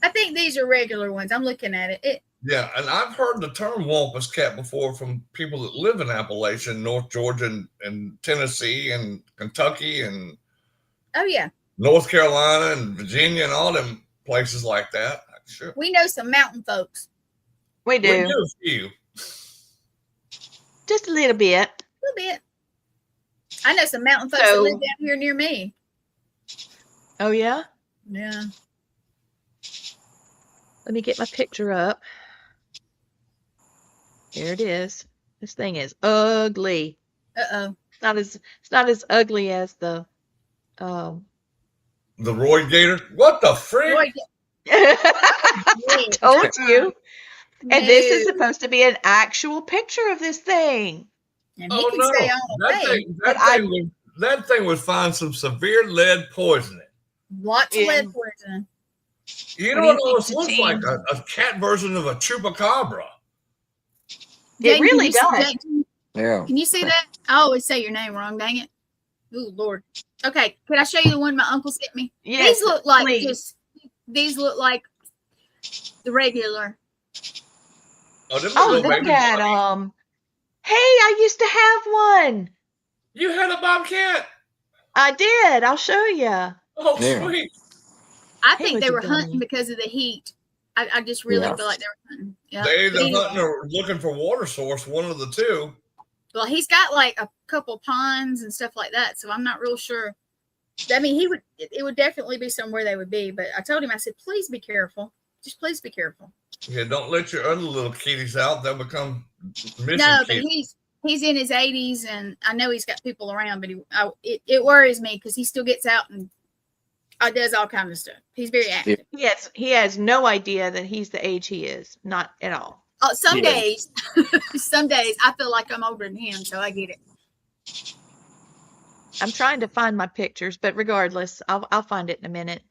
I think these are regular ones. I'm looking at it. Yeah, and I've heard the term Wampus cat before from people that live in Appalachia, North Georgia, and Tennessee, and Kentucky, and Oh yeah, North Carolina, and Virginia, and all them places like that. Sure. we know some mountain folks. We We do. do a few. Just a little bit. A little bit. I know some mountain folks that So- live down here near me. Oh, yeah? Yeah. Let me get my picture up. There it is. This thing is ugly. Uh-oh. It's not as ugly as the The Roy Gator. What the frick? Boy, I told you. And this is no. supposed to be an actual picture of this thing. And he Oh can no! stay on the way. That thing would find some severe lead poisoning. Lots of Yeah. lead poisoning. You What know do what you almost think, looks like? A cat version of a chupacabra. It Jatin, really does. Jatin, Yeah. can you see that? I always say your name wrong, dang it. Ooh, Lord. Okay, can I show you the one my uncle sent me? Yes, These look like please. these look like the regular. Oh, them Oh, little look baby at bunny. Hey, I used to have one. You had a bobcat. I did. I'll show you. Oh, Yeah. sweet. I He think was they a were hunting dummy. because of the heat. I just really Yeah. feel like they were hunting. Yeah. They either But anyway, hunting or looking for water source, one of the two. well, he's got like a couple ponds and stuff like that, so I'm not real sure. I mean, it would definitely be somewhere they would be, but I told him, I said, please be careful. Just please be careful. Yeah, don't let your other little kitties out. They'll become missing No, but kitties. he's in his 80s, and I know he's got people around, but it worries me because he still gets out and does all kinds of stuff. He's very active. He has no idea that he's the age he is. Not at all. Some Yeah. days, some days I feel like I'm older than him, so I get it. I'm trying to find my pictures, but regardless, I'll find it in a minute.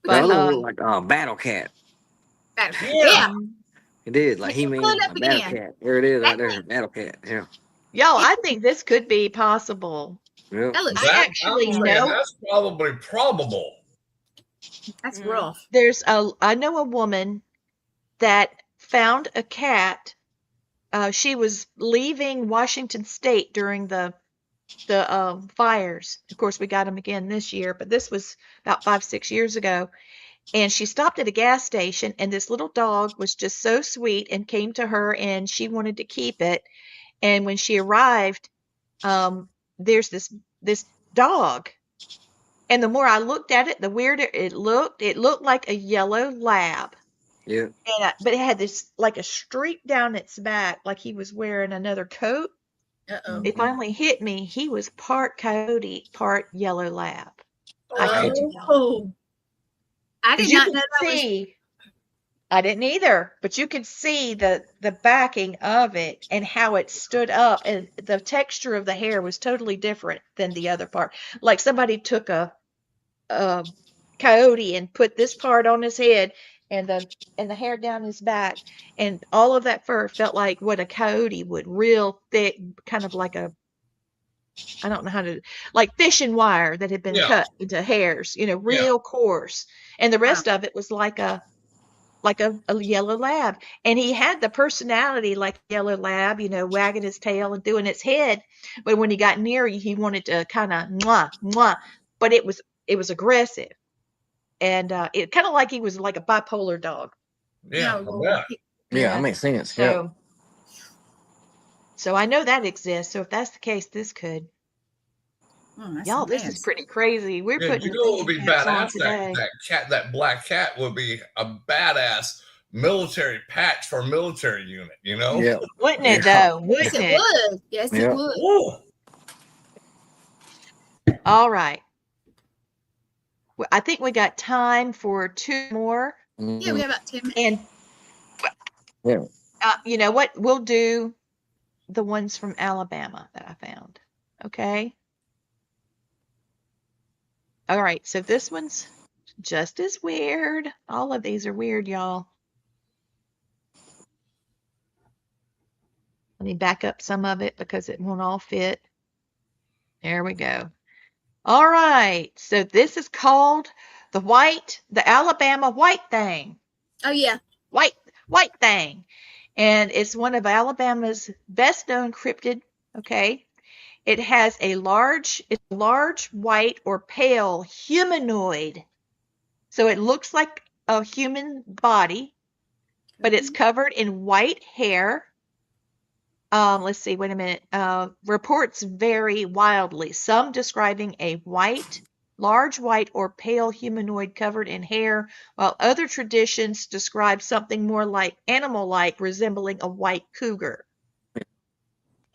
That But look like a battle cat. Yeah. It did. Like he means Pull it a up battle again. cat. There it is right there. Battle cat. Yeah. y'all, I think this could be possible. Yeah. That looks I actually I'm saying know- that's probably probable. that's rough. I know a woman that found a cat. She was leaving Washington State during the fires. Of course, we got them again this year, but this was about 5-6 years ago. And she stopped at a gas station, and this little dog was just so sweet and came to her, and she wanted to keep it. And when she arrived, there's this dog. And the more I looked at it, the weirder it looked. It looked like a yellow lab. Yeah. But it had this like a streak down its back, like he was wearing another coat. Uh-oh. It finally hit me. He was part coyote, part yellow lab. I kid you not. Oh. I 'Cause did you not could know that was. see. I didn't either, but you could see the backing of it and how it stood up, and the texture of the hair was totally different than the other part. Like somebody took a coyote and put this part on his head and the hair down his back, and all of that fur felt like what a coyote would, real thick, kind of like I don't know how to, like fishing wire that had been Yeah. cut into hairs, real coarse. And the rest of it was like a yellow lab. And he had the personality like a yellow lab, wagging his tail and doing its head. But when he got near you, he wanted to kind of mwah, mwah. But it was aggressive. And it kind of like he was like a bipolar dog. Yeah, No, I bet. Yeah, that makes sense. Yeah. So I know that exists. So if that's the case, this could. Oh, that's Y'all, a this mess. is pretty crazy. We're Yeah, putting you know what would be cats on badass? today. That black cat would be a badass military patch for a military unit, Yeah. Wouldn't it Yeah. though? Yes, Wouldn't it it? would. Yes, Yeah. it would. Ooh. All right. Well, I think we got time for 2 more. Yeah, we have about 10 minutes. And Yeah. You know what? We'll do the ones from Alabama that I found. Okay. All right. So this one's just as weird. All of these are weird, y'all. Let me back up some of it because it won't all fit. There we go. All right. So this is called the Alabama white thing. Oh yeah. White thing. And it's one of Alabama's best known cryptid. Okay. It has it's a large white or pale humanoid. So it looks like a human body, but it's covered in white hair. Let's see, wait a minute. Reports vary wildly, some describing a large white or pale humanoid covered in hair, while other traditions describe something more like animal-like, resembling a white cougar.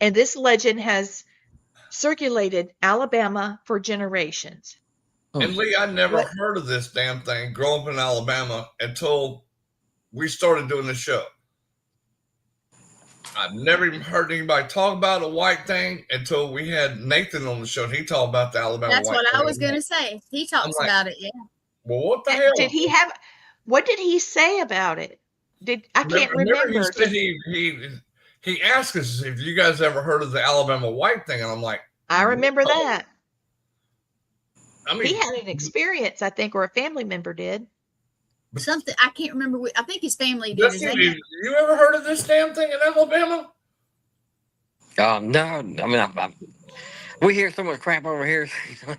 And this legend has circulated Alabama for generations. And Lee, I never What? heard of this damn thing growing up in Alabama until we started doing the show. I've never even heard anybody talk about a white thing until we had Nathan on the show. And he talked about the Alabama That's white what thing. I was going to say. He talks like, about it. Yeah. Well, what the hell? What did he say about it? I can't remember. He said he asked us if you guys ever heard of the Alabama white thing, and I'm like, I remember that. I mean, He had an experience, I think, or a family member did. Something I can't remember. I think his family did. You ever heard of this damn thing in Alabama? No. I mean, we hear so much crap over here. I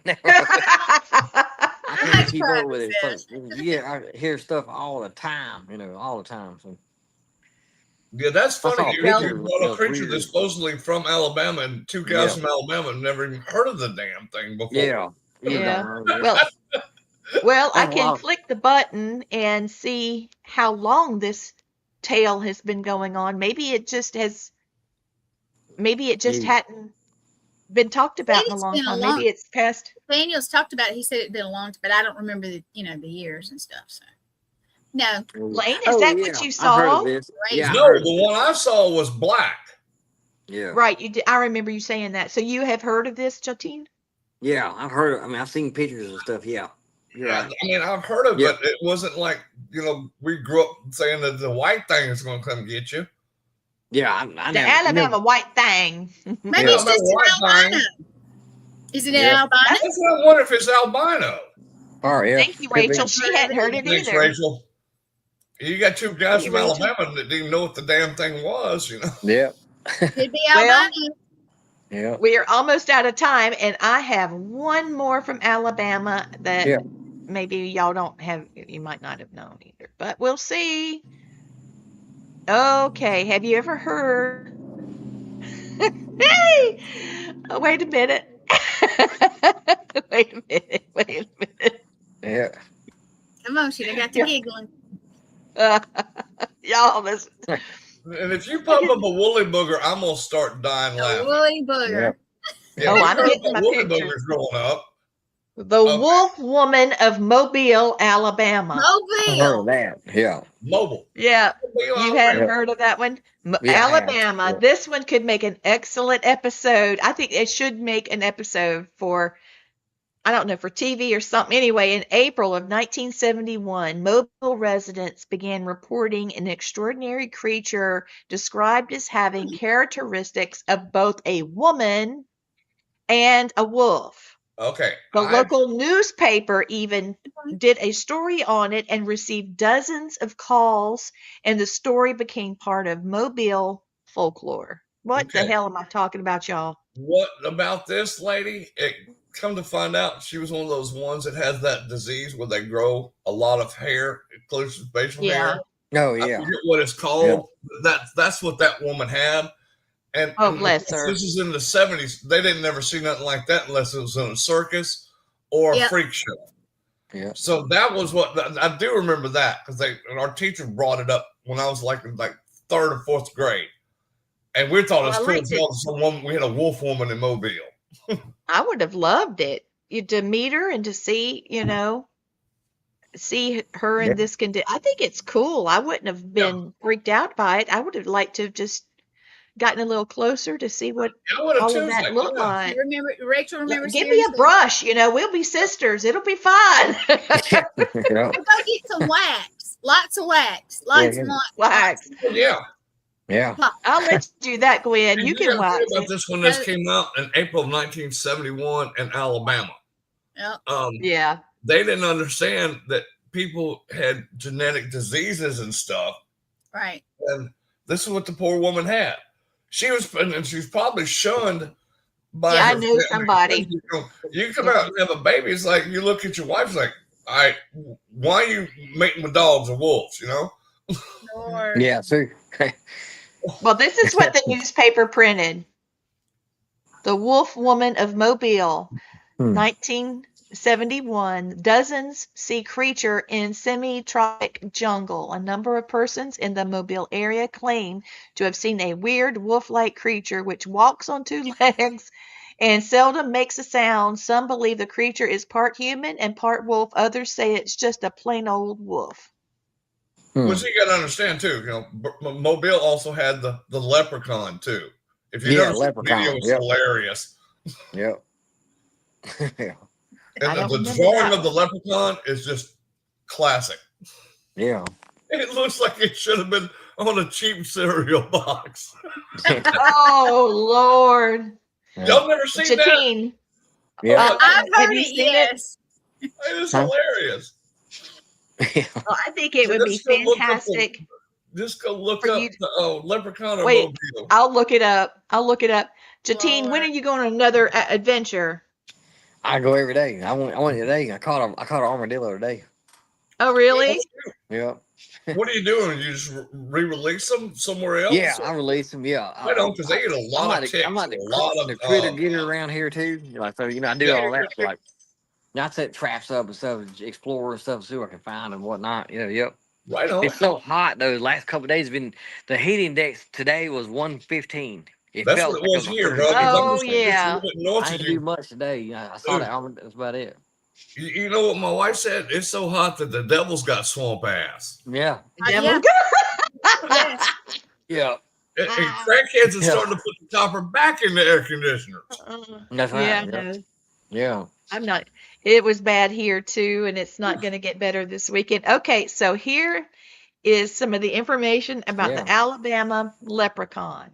can't keep up with it. So, yeah, I hear stuff all the time. All the time. So. Yeah, that's funny. You brought a creature weird. that's supposedly from Alabama, and two guys from Alabama have never even heard of the damn thing before. Yeah. Well, I can click the button and see how long this tale has been going on. Maybe it just hadn't been talked about in a long time. Maybe it's past. Daniel's talked about it. He said it'd been a long time, but I don't remember the years and stuff. So no. Lane, is that what you saw? I've heard of this. Yeah. No, the one I saw was black. Yeah. Right. You did. I remember you saying that. So you have heard of this, Jatin? Yeah, I've heard. I've seen pictures and stuff. Yeah. Yeah, I mean, I've heard of it. It wasn't like, we grew up saying that the white thing is going to come get you. Yeah, I the Alabama white thing. Maybe it's just an albino. Is it an albino? That's what I wonder if it's albino. Oh, yeah. Thank you, Rachel. She hadn't heard it Thanks, either. Rachel. You got two guys from Alabama that didn't know what the damn thing was, Yeah. Could be albino. Yeah. We are almost out of time, and I have one more from Alabama that maybe y'all don't have. You might not have known either, but we'll see. Okay, have you ever heard? Hey, wait a minute. Wait a minute. Yeah. Come on, I got you giggling. Y'all listen. And if you pop up a woolly booger, I'm gonna start dying laughing. A woolly booger. Yeah, I'm getting my woolly picture. boogers growing up. The Wolf Woman of Mobile, Alabama. Mobile. Heard of that? Yeah. Mobile. Yeah, Mobile, you hadn't heard of that one? Alabama. Yeah. This one could make an excellent episode. I think it should make an episode for, I don't know, for TV or something. Anyway, in April of 1971, Mobile residents began reporting an extraordinary creature described as having characteristics of both a woman and a wolf. Okay. The local newspaper even did a story on it and received dozens of calls, and the story became part of Mobile folklore. What the hell am I talking about, y'all? What about this lady? Come to find out, she was one of those ones that has that disease where they grow a lot of hair, inclusive facial hair. Oh, yeah. I forget what it's called. Yeah. That's what that woman had. And bless her. This is in the 70s. They didn't never see nothing like that unless it was in a circus or a freak show. Yeah. So that was what I do remember that because our teacher brought it up when I was like third or fourth grade, and we thought it was cool. Someone we had a wolf woman in Mobile. I would have loved it. To meet her and to see, see her Yeah. in this condition. I think it's cool. I wouldn't have been freaked out by it. I would have liked to have just gotten a little closer to see what I would have all too. of It's that like, looked yeah. like. Remember, Rachel remembers Give hearing me a some- brush, we'll be sisters. It'll be fine. Yeah. We'll go get some wax. Lots of wax. Lots Yeah. and lots. Wax. Yeah. Yeah. I'll let you do that, Gwen. And You you can gotta think wax about it. this when this came out in April of 1971 in Alabama. Yep. Yeah. They didn't understand that people had genetic diseases and stuff. Right. And this is what the poor woman had. She was probably shunned by Yeah, I her knew family. somebody. You come out and have a baby, it's like you look at your wife like, all right, why are you mating with dogs or wolves, Or Yeah. See. Well, this is what the newspaper printed. The Wolf Woman of Mobile, 1971. Dozens see creature in semi-tropic jungle. A number of persons in the Mobile area claim to have seen a weird wolf-like creature which walks on two legs and seldom makes a sound. Some believe the creature is part human and part wolf. Others say it's just a plain old wolf. Which you got to understand too. Mobile also had the leprechaun too. If you notice, the video was hilarious. Yep. Yeah. And the drawing of the leprechaun is just classic. Yeah. It looks like it should have been on a cheap cereal box. Oh, Lord. Y'all never seen that? Jatin. Yeah. I've Have heard you it. seen it? Yes. It is hilarious. Well, I think it would be fantastic. Just go look For up you- the leprechaun or Wait. Mobile. I'll look it up. Jatin, when Lord. are you going on another adventure? I go every day. I went today. I caught an armadillo today. Oh, really? Yeah. What are you doing? You just re-release them somewhere else? Yeah, I release them. Yeah. I don't, because they get a lot of ticks. I'm like a lot of the critter getter around here too. Like, so, I do all that. Like, I set traps up and stuff, explore and stuff, see what I can find and whatnot. Yep. Right on. It's so hot though. The last couple of days the heat index today was 115. That's what it was here, bro. Oh, yeah. I didn't do much today. I saw that. That's about it. You know what my wife said? It's so hot that the devil's got swamp ass. Yeah. Devil. Yes. Yeah. And crackheads are starting to put the topper back in the air conditioners. That's right. Yeah, Yeah. no. Yeah. I'm not. It was bad here too, and it's not going to get better this weekend. Okay, so here is some of the information about the Alabama leprechaun.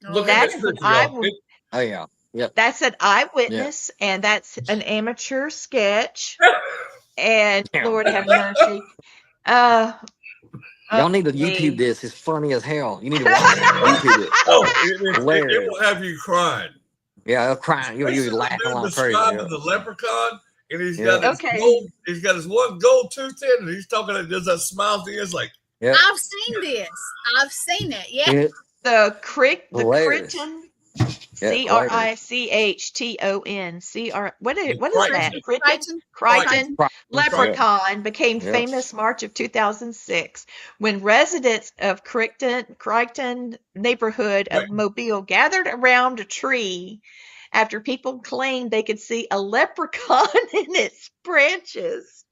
Look at That's this an picture, y'all. Oh yeah. Yep. That's an eyewitness, and that's an amateur sketch. And Yeah. Lord have mercy. Y'all need to YouTube this. It's funny as hell. You need to watch it. YouTube it. Oh, it will have you crying. Yeah, crying. You're laughing like crazy. Describing the leprechaun, and he's Yeah. got his gold, he's got his one gold tooth in, and he's talking like that smile thing. It's like, Yeah. I've seen this. I've seen it. Yeah. Yeah. The Hilarious. Crichton, Yeah, Crichton, what is that? Crichton. Crichton Right. leprechaun became Yeah. famous March of 2006 when residents of Crichton neighborhood of Mobile gathered around a tree after people claimed they could see a leprechaun in its branches.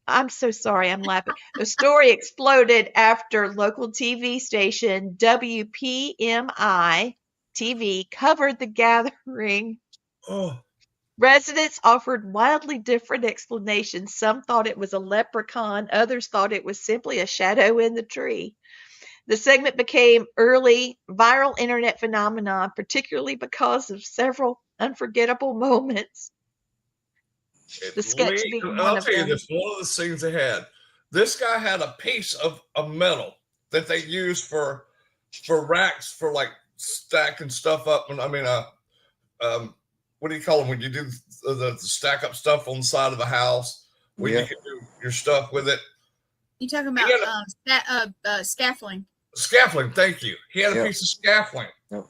I'm so sorry, I'm laughing. The story exploded after local TV station WPMI TV covered the gathering. oh, Residents offered wildly different explanations. Some thought it was a leprechaun, others thought it was simply a shadow in the tree. The segment became early viral internet phenomenon, particularly because of several unforgettable moments. The sketch being one I'll of tell you them. this. One of the scenes they had, this guy had a piece of metal that they used for racks for like stacking stuff up. And I mean, what do you call them when you do the stack up stuff on the side of the house where you can do your stuff with it? You talking about scaffolding? Scaffolding, thank you. He had a Yep. piece of scaffolding. Yep.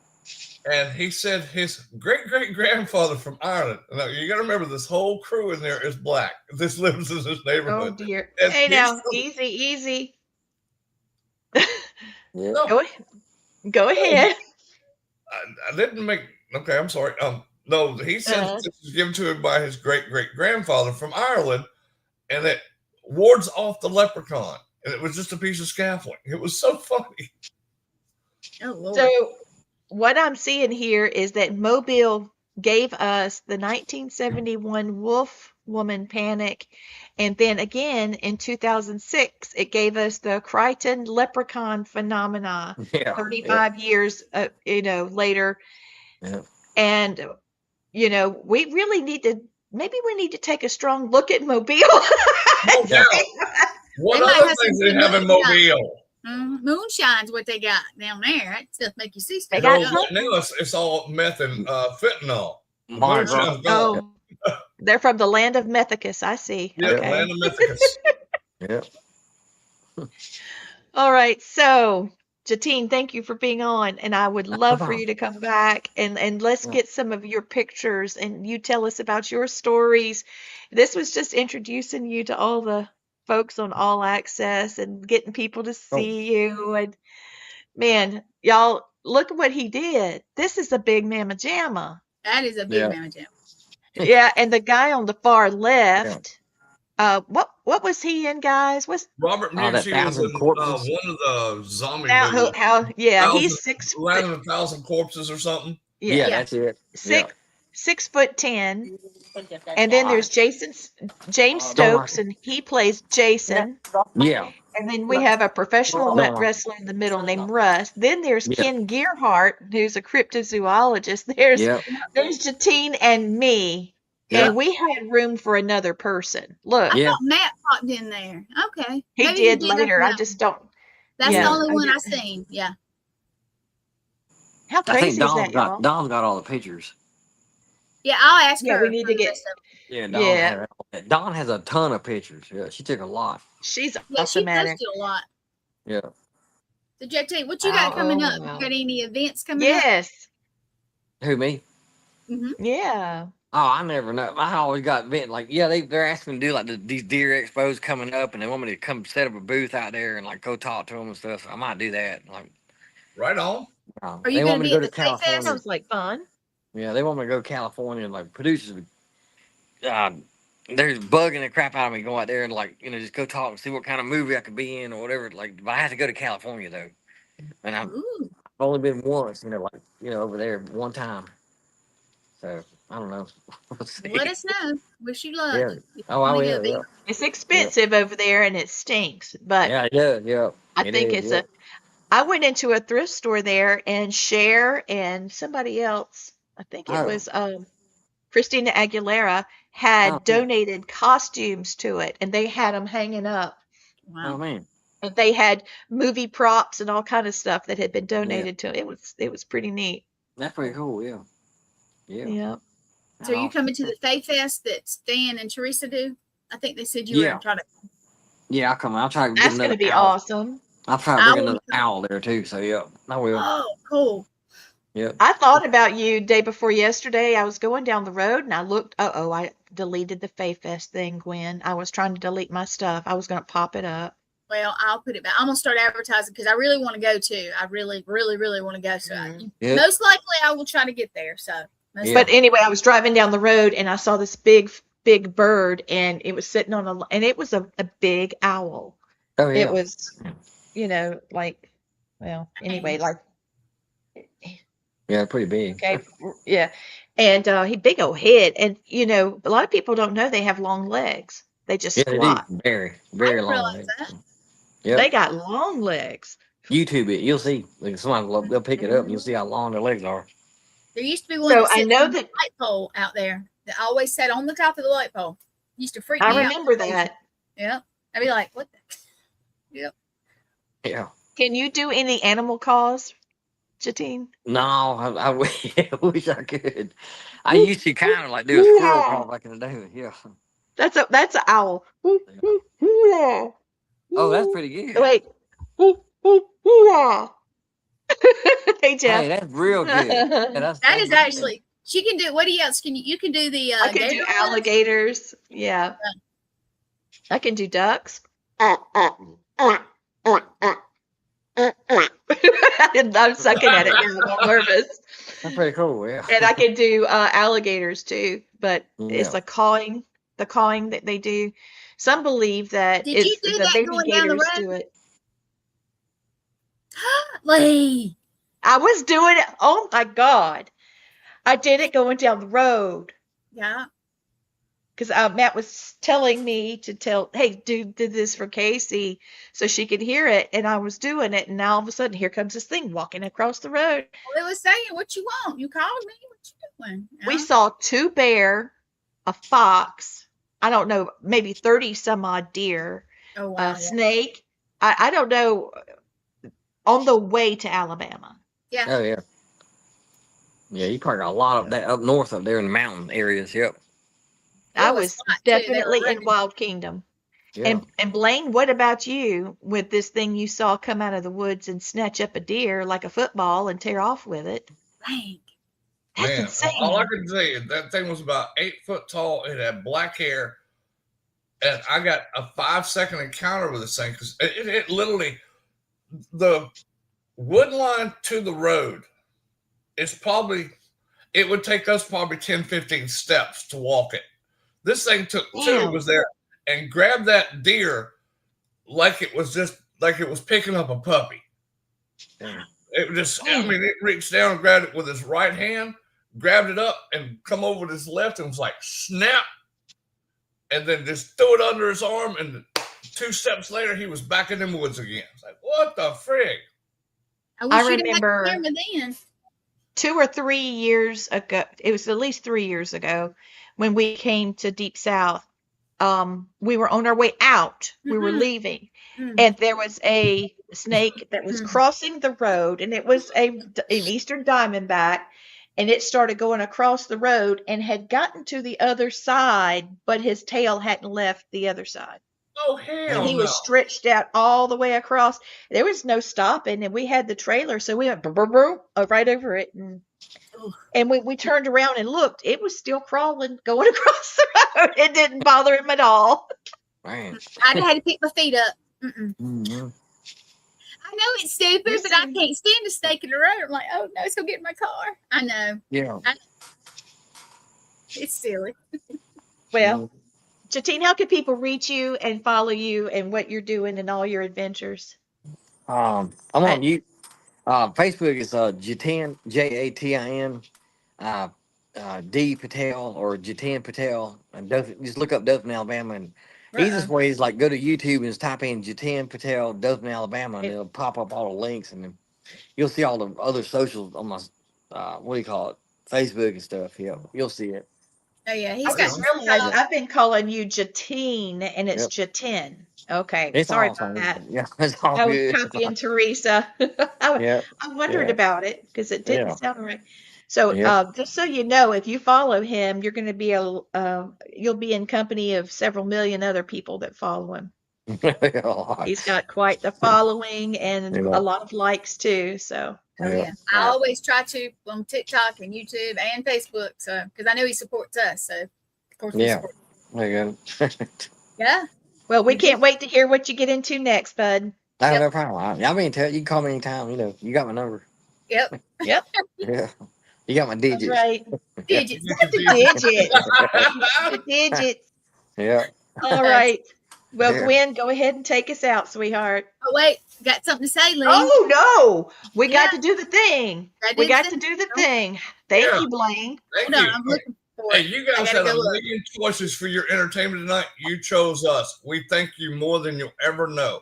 And he said his great-great-grandfather from Ireland. Now, you got to remember, this whole crew in there is black. This lives in this Oh neighborhood. dear. And Hey now, he's- easy. Yeah. No, Go ahead. I didn't make. Okay, I'm sorry. No, he said this was given to him by his great-great-grandfather from Ireland, and that wards off the leprechaun, and it was just a piece of scaffolding. It was so funny. Oh Lord. So what I'm seeing here is that Mobile gave us the 1971 Wolf Woman Panic, and then again in 2006 it gave us the Crichton Leprechaun phenomena. Yeah. 35 years, later, Yeah. and we really need to. Maybe we need to take a strong look at Mobile. Oh, yeah. What They might other have things some they have in moonshine. Mobile? Moonshine's what they got down there. That stuff make you see They stuff. got No, something. now it's all meth and fentanyl. Mardi Gras. Moonshine's gone. Oh, they're from the land of Methicus. I see. Yeah, Okay. land of Mythicus. Yeah. All right. So, Jatin, thank you for being on, and I would love for you to come back and let's Yeah. get some of your pictures and you tell us about your stories. This was just introducing you to all the folks on All Access and getting people to see you. And man, y'all, look at what he did. This is a big mamma jamma. That is a big Yeah. mamma jam. Yeah, and the guy on the far left, what was he in, guys? What's Robert Oh, that Mucci was 1,000 in corpses. one of the zombie how movies. yeah, he's Land of 1,000 Corpses or something. Yeah, that's it. six 6'10", and then there's James Don't Stokes, like and he plays Jason. Yeah. And then we have a professional Don't like wrestler in the middle named Russ. Then there's Yeah. Ken Gearhart, who's a cryptozoologist. There's Yeah. Jatine and me, Yeah. and we had room for another person. Look, I Yeah. thought Matt popped in there. Okay. he Maybe did after later. I that just one. don't. That's yeah, the only I one I did- seen. Yeah. How I think crazy is that, y'all? Don's got all the pictures. Yeah, I'll ask Yeah, her. we need for to the get. rest of it. Yeah, Yeah, Don has a ton of pictures. Yeah, she took a lot. she's Yeah, she awesome at it. posted a lot. Yeah. So JT, what you got coming up? wow. You got any events coming up? Yes. Who, me? Yeah. Oh, I never know. I always got event like they're asking me to do like these deer expos coming up, and they want me to come set up a booth out there and like go talk to them and stuff. So I might do that. Like, Right on. Are they you want going me to to be go at to the State California. Fest? Sounds like fun. Yeah, they want me to go to California and like producers. They're bugging the crap out of me go out there and like just go talk and see what kind of movie I could be in or whatever. Like, but I have to go to California though, and I've Ooh, only been once. Over there one time. So I don't know. We'll see. let us know. Wish you luck. Yeah. If you Oh, I wanna go will. be- Yeah. It's expensive over there and it stinks, but Yeah, it does. Yeah. I It think is, it's I went into a thrift store there and Cher and somebody else, I think it Oh. was Christina Aguilera, had Oh, yeah. donated costumes to it, and they had them hanging up. Oh Wow. man. And they had movie props and all kind of stuff that had been donated to it. It was pretty neat. That's pretty cool. Yeah. Yeah. Yeah. So are you Awesome. coming to the Faith Fest that Stan and Teresa do? I think they said you were Yeah. going to try to. Yeah, I'll come. I'll try to get That's another going to be owl. awesome. I'll try to I bring will another owl there too. So yeah, I will. Oh, cool. Yeah. I thought about you day before yesterday. I was going down the road and I looked. I deleted the Faith Fest thing, Gwen. I was trying to delete my stuff. I was going to pop it up. Well, I'll put it back. I'm going to start advertising because I really want to go too. I really, really, really want to go. So Yeah. most likely I will try to get there. So, most Yeah. But anyway, I was driving down the road and I saw this big bird, and it was sitting on and it was a big owl. Oh yeah. It was, like, well, anyway, like, Yeah, pretty big. okay, yeah. And he big old head. And, a lot of people don't know they have long legs. They just Yeah, they do. squat. Very, I very didn't long. realize legs. that. Yep. They got long legs. YouTube it. You'll see. Like somebody they'll pick it up and you'll see how long their legs are. There used to be one So that I sits know on the that light pole out there that always sat on the top of the light pole. Used to freak me I out. remember that. Yep. I'd be like, what the? Yep. Yeah. Can you do any animal calls, Jatine? No, I wish I could. I used to kind of like do a squirrel call back in the day. Yeah. That's an owl. Oh, that's pretty good. Wait. Hey, Jeff. Hey, that's real good. Yeah, That that's is good. actually, she can do, what else can you can do the I can do gator ones? alligators. Yeah. I can do ducks. I'm sucking at it now. I'm nervous. That's pretty cool. Yeah. And I can do alligators too, but it's Yeah. like cawing. the cawing that they do. Some believe that Did you it's do the that baby going down the gators road? do it. Lee. I was doing it. Oh my God. I did it going down the road. Yeah. Because Matt was telling me to tell, hey, did this for Casey so she could hear it. And I was doing it. And now all of a sudden, here comes this thing walking across the road. Well, it was saying, what you want? You called me. What you doing? We Yeah. saw 2 bear, a fox, I don't know, maybe 30 some odd deer, Oh, a wow. Yeah. snake. I don't know, on the way to Alabama. Yeah. Oh yeah. Yeah, you probably got a lot of that up north up there in the mountain areas. Yep. I It was was hot, too. They were definitely in running. Wild Kingdom. Yeah. And Blaine, what about you with this thing you saw come out of the woods and snatch up a deer like a football and tear off with it? Dang. That's Man, insane. all I can say is that thing was about 8 foot tall. It had black hair, and I got a 5 second encounter with this thing because it literally, the wood line to the road is probably, it would take us probably 10, 15 steps to walk it. This thing took 2. Damn. It was there and grabbed that deer like it was picking up a puppy. Damn. It just, I Damn. mean, it reached down and grabbed it with his right hand, grabbed it up and come over with his left and was like, snap. And then just threw it under his arm. And 2 steps later, he was back in the woods again. It's like, what the frig? I wish you'd remember- have had the camera then. 2 or 3 years ago, it was at least 3 years ago, when we came to Deep South. We were on our way out. We were Mhm. leaving, Mm. and there was a snake that was crossing the road, and it was an eastern diamondback, and it started going across the road and had gotten to the other side, but his tail hadn't left the other side. Oh, hell And he no. was stretched out all the way across. There was no stopping, and we had the trailer, so we went brr, brr, brr, right over it. And we turned around and looked. It was still crawling, going across the road. It didn't bother him at all. Man. I'd had to pick my feet up. Mm-mm. Mhm. I know it's stupid, but I can't stand a snake in the road. I'm like, oh no, it's gonna get in my car. I know. Yeah. It's silly. Well, Jatin, how can people reach you and follow you and what you're doing and all your adventures? I'm on you. Facebook is Jatin, Jatin, D Patel or Jatin Patel, and just look up Dothan, Alabama. And easiest way is like go to YouTube and just type in Jatin Patel, Dothan, Alabama, and it'll pop up all the links, and then you'll see all the other socials on my what do you call it, Facebook and stuff. Yeah, you'll see it. Oh yeah, I he's got. just realized I've been calling you Jatin, and it's Jatin. Okay, It's sorry all about fine. that. Yeah, it's all I was good. copying Teresa. Yeah. I wondered Yeah. about it because it didn't Yeah. sound right. So, Yeah. just so you know, if you follow him, you're going to be you'll be in company of several million other people that follow him. He's got quite the following and Yeah. a lot of likes too. So, Oh yeah, I always try to on TikTok and YouTube and Facebook, so because I know he supports us, so of course we Yeah. support. There you go. Yeah. well, we can't wait to hear what you get into next, bud. No, no problem. I mean, you can call me anytime. You know, you got my number. Yep. Yep. Yeah. You got my That's digits. right. Digits. The digits. Yeah. All right. Well, Yeah. Gwen, go ahead and take us out, sweetheart. Oh wait, got something to say, Lee? Oh no, we got Yeah. to do the thing. I We did got say- to do the thing. Thank Yeah. you, Blaine. Thank Hold on, you. I'm looking for Hey, it. you I guys gotta had a go look. million choices for your entertainment tonight. You chose us. We thank you more than you'll ever know.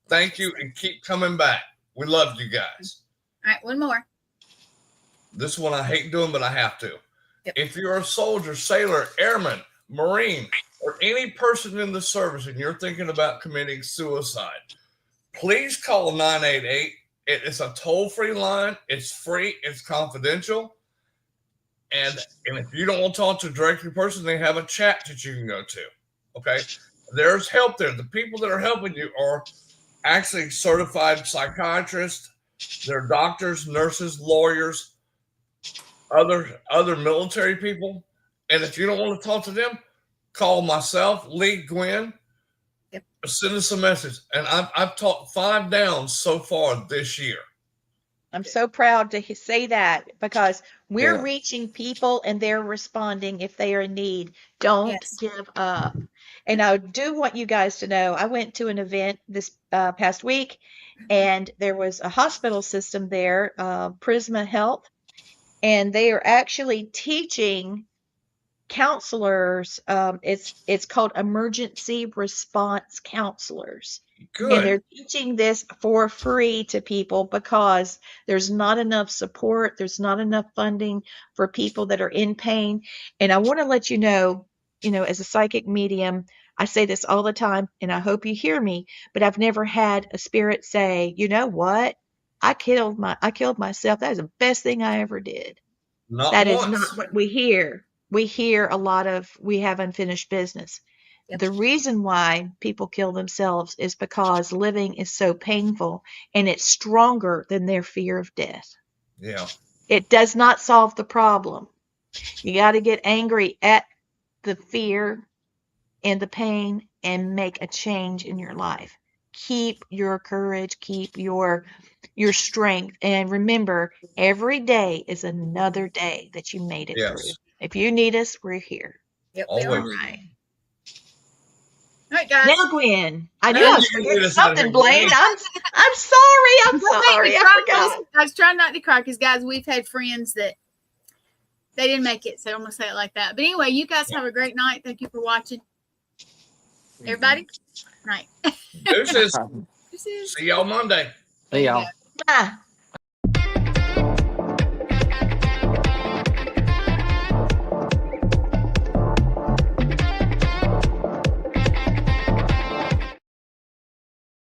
Thank you and keep coming back. We love you guys. All right, one more. This one I hate doing, but I have to. Yep. If you're a soldier, sailor, airman, Marine, or any person in the service and you're thinking about committing suicide, please call 988. It's a toll-free line. It's free. It's confidential. And if you don't want to talk to a directly person, they have a chat that you can go to. Okay? There's help there. The people that are helping you are actually certified psychiatrists. They're doctors, nurses, lawyers, other military people. And if you don't want to talk to them, call myself, Lee, Gwen. Yep. Send us a message. And I've taught 5 downs so far this year. I'm so proud to say that because We're Yeah. reaching people and they're responding if they are in need. Don't Yes. give up. And I do want you guys to know I went to an event this past week and there was a hospital system there, Prisma Health, and they are actually teaching counselors. It's called emergency response counselors, and Good. they're teaching this for free to people because there's not enough support, there's not enough funding for people that are in pain. And I want to let you know, as a psychic medium, I say this all the time, and I hope you hear me, but I've never had a spirit say, you know what? I killed myself. That is the best thing I ever did. Not That is not once. what we hear. We hear a lot of we have unfinished business. Yep. The reason why people kill themselves is because living is so painful and it's stronger than their fear of death. Yeah. It does not solve the problem. You got to get angry at the fear and the pain and make a change in your life. Keep your courage, keep your strength, and remember every day is another day that you made it through. Yes. If you need us, we're here. Yep, we Always. are. All right. All right, guys. Now, Gwen, I knew Now I was you can forgetting get us out of something, here, Blaine. Blaine. I'm sorry. I'm Don't make sorry. me I cry. forgot. I was trying not to cry because, guys, we've had friends that they didn't make it, so I'm gonna say it like that. But anyway, you guys have a great night. Thank you for watching, everybody. Night. Deuces. This is. See y'all Monday. There you y'all. go. Ah.